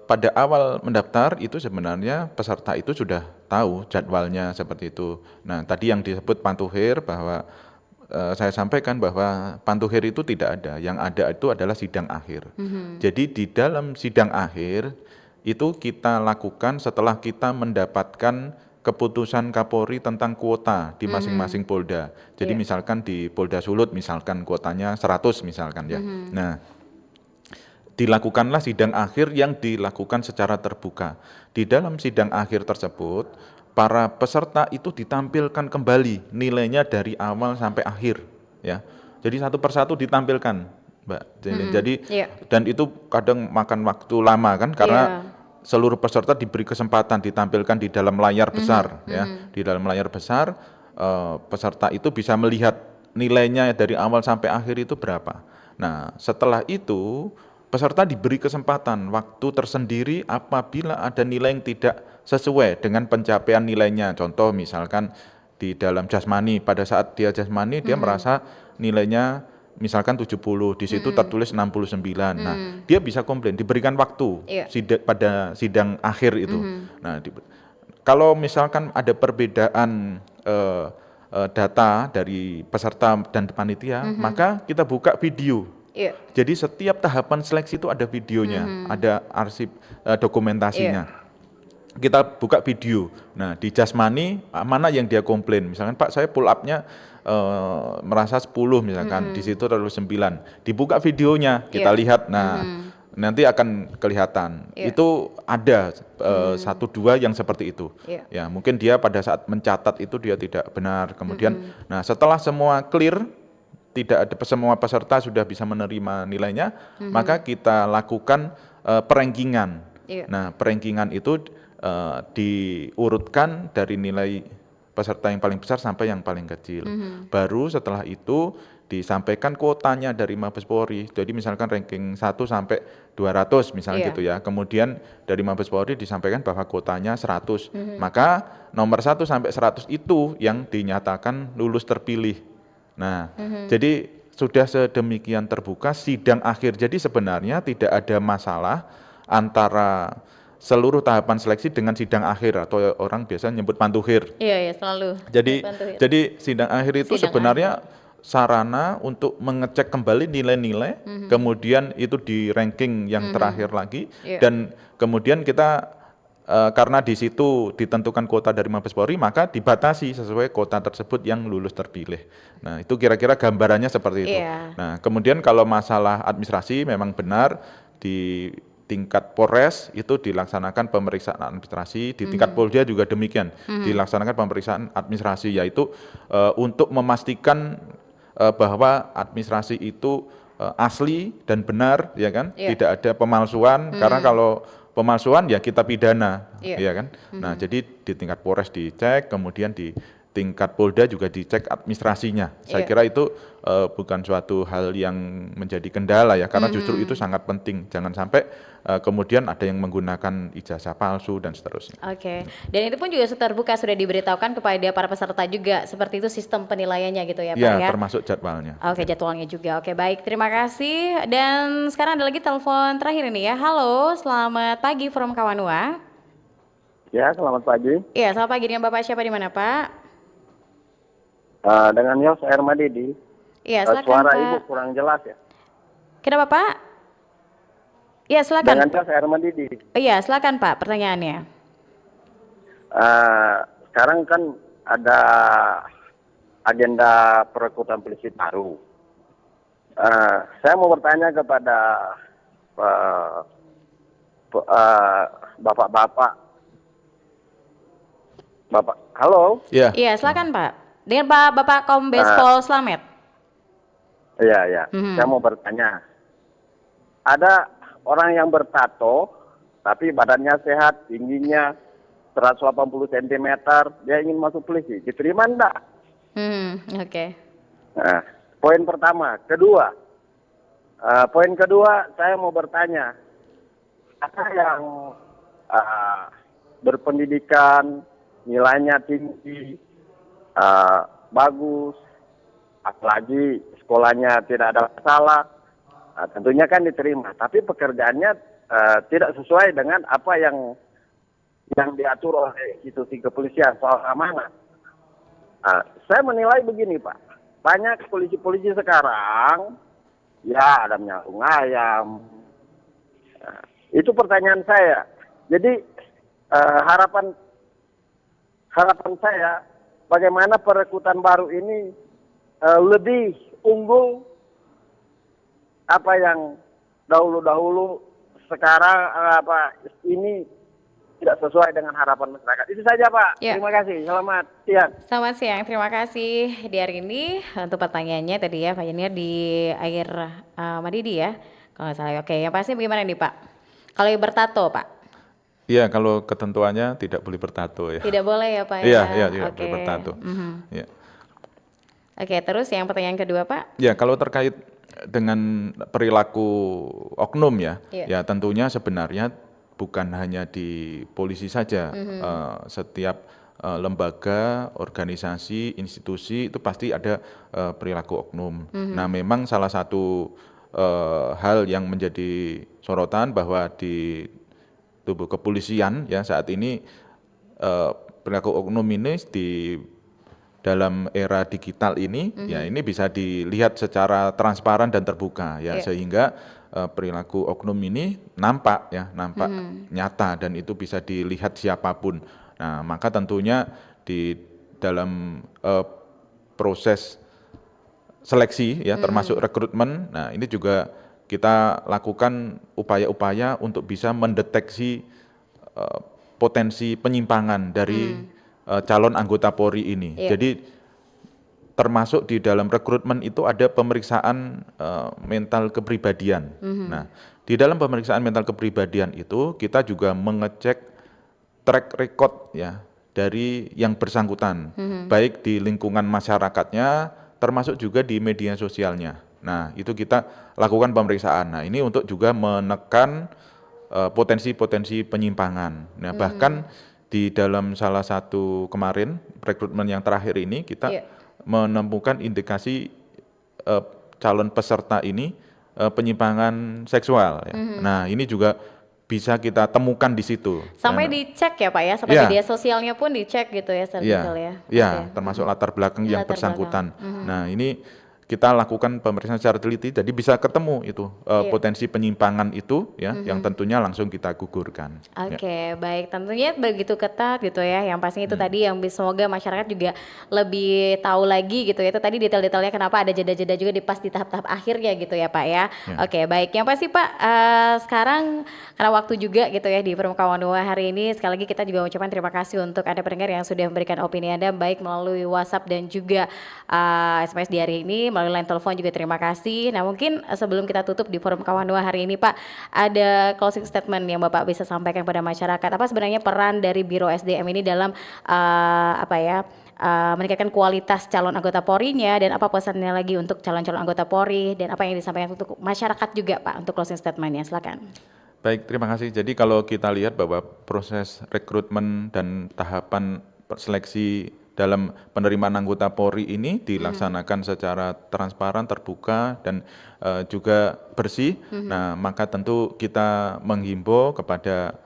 pada awal mendaftar itu sebenarnya peserta itu sudah tahu jadwalnya seperti itu. Nah, tadi yang disebut pantuhir bahwa saya sampaikan bahwa pantuhir itu tidak ada. Yang ada itu adalah sidang akhir. Jadi di dalam sidang akhir itu kita lakukan setelah kita mendapatkan keputusan Kapolri tentang kuota di masing-masing Polda. Jadi misalkan di Polda Sulut misalkan kuotanya 100 misalkan ya. Nah, dilakukanlah sidang akhir yang dilakukan secara terbuka. Di dalam sidang akhir tersebut, para peserta itu ditampilkan kembali nilainya dari awal sampai akhir ya. Jadi satu persatu ditampilkan, Mbak. Jadi dan itu kadang makan waktu lama kan karena seluruh peserta diberi kesempatan ditampilkan di dalam layar besar ya. Di dalam layar besar peserta itu bisa melihat nilainya dari awal sampai akhir itu berapa. Nah, setelah itu peserta diberi kesempatan waktu tersendiri apabila ada nilai yang tidak sesuai dengan pencapaian nilainya. Contoh misalkan di dalam jasmani, pada saat dia jasmani dia merasa nilainya misalkan 70, di situ tertulis 69. Nah, dia bisa komplain, diberikan waktu pada sidang akhir itu. Nah, kalau misalkan ada perbedaan data dari peserta dan panitia, maka kita buka video. Jadi setiap tahapan seleksi itu ada videonya, ada arsip dokumentasinya. Kita buka video. Nah, di jasmani mana yang dia komplain? Misalkan Pak, saya pull up-nya merasa 10 misalkan, di situ terlalu 9. Dibuka videonya, kita lihat. Nah, nanti akan kelihatan. Itu ada 1-2 yang seperti itu. Ya, mungkin dia pada saat mencatat itu dia tidak benar. Kemudian nah, setelah semua clear, tidak ada semua peserta sudah bisa menerima nilainya, maka kita lakukan perengkingan. Nah, perengkingan itu diurutkan dari nilai peserta yang paling besar sampai yang paling kecil. Baru setelah itu disampaikan kuotanya dari Mabes Polri. Jadi misalkan ranking 1 sampai 200 misalnya gitu ya. Kemudian dari Mabes Polri disampaikan bahwa kuotanya 100. Maka nomor 1 sampai 100 itu yang dinyatakan lulus terpilih. Nah, jadi sudah sedemikian terbuka sidang akhir. Jadi sebenarnya tidak ada masalah antara seluruh tahapan seleksi dengan sidang akhir atau orang biasa nyebut pantuhir. Iya, selalu. Jadi sidang akhir itu sebenarnya sarana untuk mengecek kembali nilai-nilai, kemudian itu di ranking yang terakhir lagi, dan kemudian kita karena di situ ditentukan kuota dari Mabes Polri, maka dibatasi sesuai kuota tersebut yang lulus terpilih. Nah, itu kira-kira gambarannya seperti itu. Nah, kemudian kalau masalah administrasi memang benar di tingkat Polres itu dilaksanakan pemeriksaan administrasi, di tingkat Polda juga demikian, dilaksanakan pemeriksaan administrasi, yaitu untuk memastikan bahwa administrasi itu asli dan benar, ya kan, tidak ada pemalsuan, karena kalau pemalsuan ya kita pidana, ya kan. Nah, jadi di tingkat Polres dicek, kemudian tingkat Polda juga dicek administrasinya. Saya Iya. kira itu bukan suatu hal yang menjadi kendala ya, karena justru itu sangat penting. Jangan sampai kemudian ada yang menggunakan ijazah palsu dan seterusnya. Oke, dan itu pun juga terbuka sudah diberitahukan kepada para peserta juga, seperti itu sistem penilaiannya gitu ya Pak Ya, ya? termasuk jadwalnya. Oke, jadwalnya juga. Oke, baik. Terima kasih. Dan sekarang ada lagi telepon terakhir ini ya. Halo, selamat pagi from Kawanua. Ya, selamat pagi. Iya, selamat pagi. Dengan Bapak siapa di mana Pak? Dengan Yos Hermadidi. Iya, silakan Suara Pak. Ibu kurang jelas ya. Kenapa Pak? Iya, silakan. Dengan Yos Hermadidi. Iya, silakan Pak pertanyaannya. Sekarang kan ada agenda perekrutan polisi baru. Saya mau bertanya kepada bapak-bapak. Bapak, halo? Iya. Iya, silakan Pak. Dengan Bapak Kombes Pol Slamet. Iya, ya. Saya mau bertanya. Ada orang yang bertato, tapi badannya sehat, tingginya 180 cm, dia ingin masuk polisi. Diterima enggak? Oke. Nah, poin pertama. Poin kedua, saya mau bertanya. Ada yang berpendidikan, nilainya tinggi, bagus, apalagi sekolahnya tidak ada masalah, tentunya kan diterima. Tapi pekerjaannya tidak sesuai dengan apa yang diatur oleh institusi kepolisian soal keamanan. Saya menilai begini Pak, banyak polisi-polisi sekarang, ya ada menyalung ayam. Itu pertanyaan saya. Jadi harapan saya, bagaimana perekrutan baru ini lebih unggul apa yang dahulu-dahulu, sekarang ini tidak sesuai dengan harapan masyarakat. Itu saja Pak. Ya. Terima kasih. Selamat siang. Selamat siang, terima kasih di hari ini untuk pertanyaannya tadi ya Pak Junior di air Madidi ya. Kalau nggak salah. Oke, yang pasti bagaimana nih Pak? Kalau yang bertato Pak? Iya, kalau ketentuannya tidak boleh bertato ya. Tidak boleh ya Pak ya? Iya, tidak Oke. boleh bertato. Ya. Oke, terus yang pertanyaan kedua Pak? Ya, kalau terkait dengan perilaku oknum ya, Iya. ya tentunya sebenarnya bukan hanya di polisi saja, setiap lembaga, organisasi, institusi itu pasti ada perilaku oknum. Nah, memang salah satu hal yang menjadi sorotan bahwa di tubuh kepolisian ya saat ini perilaku oknum ini di dalam era digital ini ya ini bisa dilihat secara transparan dan terbuka ya, sehingga perilaku oknum ini nampak nyata dan itu bisa dilihat siapapun. Nah, maka tentunya di dalam proses seleksi ya termasuk rekrutmen, nah ini juga kita lakukan upaya-upaya untuk bisa mendeteksi potensi penyimpangan dari calon anggota Polri ini. Jadi termasuk di dalam rekrutmen itu ada pemeriksaan mental kepribadian. Nah, di dalam pemeriksaan mental kepribadian itu kita juga mengecek track record ya dari yang bersangkutan, baik di lingkungan masyarakatnya termasuk juga di media sosialnya. Nah, itu kita lakukan pemeriksaan. Nah, ini untuk juga menekan potensi-potensi penyimpangan. Nah, bahkan di dalam salah satu kemarin rekrutmen yang terakhir ini kita menemukan indikasi calon peserta ini penyimpangan seksual. Ya. Nah, ini juga bisa kita temukan di situ. Sampai dicek ya Pak ya, sampai media sosialnya pun dicek gitu ya, Iya, termasuk latar belakang yang bersangkutan. Nah, ini kita lakukan pemeriksaan secara teliti, jadi bisa ketemu itu potensi penyimpangan itu ya, yang tentunya langsung kita gugurkan. Oke, baik, tentunya begitu ketat gitu ya, yang pastinya itu tadi yang semoga masyarakat juga lebih tahu lagi gitu ya, itu tadi detail-detailnya kenapa ada jeda-jeda juga di pas di tahap-tahap akhirnya gitu ya Pak ya. Oke, baik, yang pasti Pak sekarang karena waktu juga gitu ya di Forum Kawanua hari ini, sekali lagi kita juga ucapkan terima kasih untuk Anda pendengar yang sudah memberikan opini Anda baik melalui WhatsApp dan juga SMS di hari ini, melalui melalui line telepon juga terima kasih. Nah mungkin sebelum kita tutup di forum Kawanua hari ini Pak, ada closing statement yang Bapak bisa sampaikan pada masyarakat. Apa sebenarnya peran dari Biro SDM ini dalam meningkatkan kualitas calon anggota Polri-nya, dan apa pesannya lagi untuk calon-calon anggota Polri, dan apa yang disampaikan untuk masyarakat juga Pak untuk closing statement-nya, silakan. Baik, terima kasih. Jadi kalau kita lihat bahwa proses rekrutmen dan tahapan seleksi dalam penerimaan anggota Polri ini dilaksanakan secara transparan, terbuka, dan juga bersih. Nah, maka tentu kita menghimbau kepada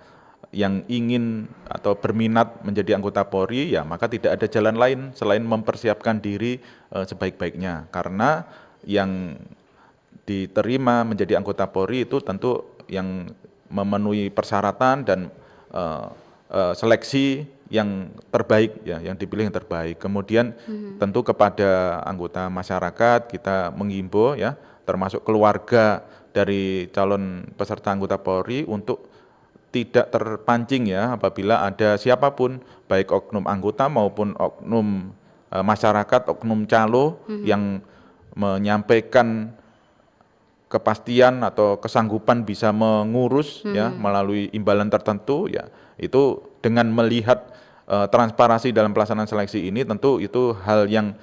yang ingin atau berminat menjadi anggota Polri, ya maka tidak ada jalan lain selain mempersiapkan diri sebaik-baiknya. Karena yang diterima menjadi anggota Polri itu tentu yang memenuhi persyaratan dan seleksi yang terbaik, ya, yang dipilih yang terbaik. Kemudian tentu kepada anggota masyarakat kita menghimbau, ya, termasuk keluarga dari calon peserta anggota Polri untuk tidak terpancing, ya, apabila ada siapapun baik oknum anggota maupun oknum masyarakat, oknum calo yang menyampaikan kepastian atau kesanggupan bisa mengurus, ya, melalui imbalan tertentu, ya, itu dengan melihat transparansi dalam pelaksanaan seleksi ini tentu itu hal yang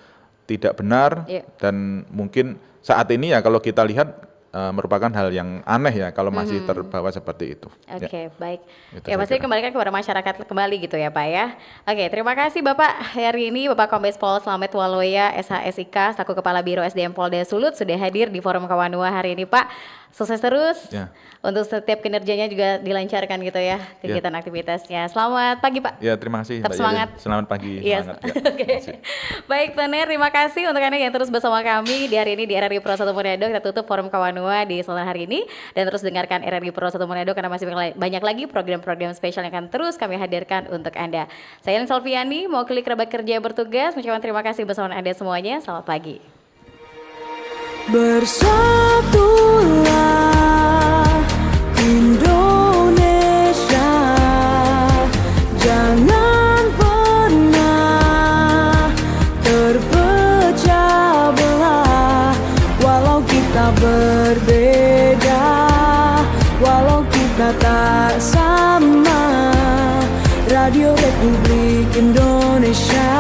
tidak benar, dan mungkin saat ini, ya, kalau kita lihat merupakan hal yang aneh, ya, kalau masih terbawa seperti itu. Oke, baik. Itu Ya, saya pasti kira. kembalikan kepada masyarakat kembali gitu ya Pak ya. Oke, terima kasih Bapak hari ini, Bapak Kombes Pol Slamet Waloya SHSIK selaku Kepala Biro SDM Polda Sulut sudah hadir di forum Kawanua hari ini Pak. Sukses terus, Ya. untuk setiap kinerjanya juga dilancarkan gitu ya kegiatan aktivitasnya. Selamat pagi Pak. Ya, terima kasih Tetap Mbak semangat. Yelin. Selamat pagi. Yes. Semangat, ya. Oke. Baik Tener, terima kasih untuk Anda yang terus bersama kami di hari ini di RRI Pro 1 Manado. Kita tutup forum Kawanua di sore hari ini, dan terus dengarkan RRI Pro 1 Manado karena masih banyak lagi program-program spesial yang akan terus kami hadirkan untuk Anda. Saya Yelin Salviani, mau klik kerabat kerja bertugas, mengucapkan terima kasih bersama Anda semuanya. Selamat pagi. Bersatulah Indonesia, jangan pernah terpecah belah. Walau kita berbeda, walau kita tak sama, Radio Republik Indonesia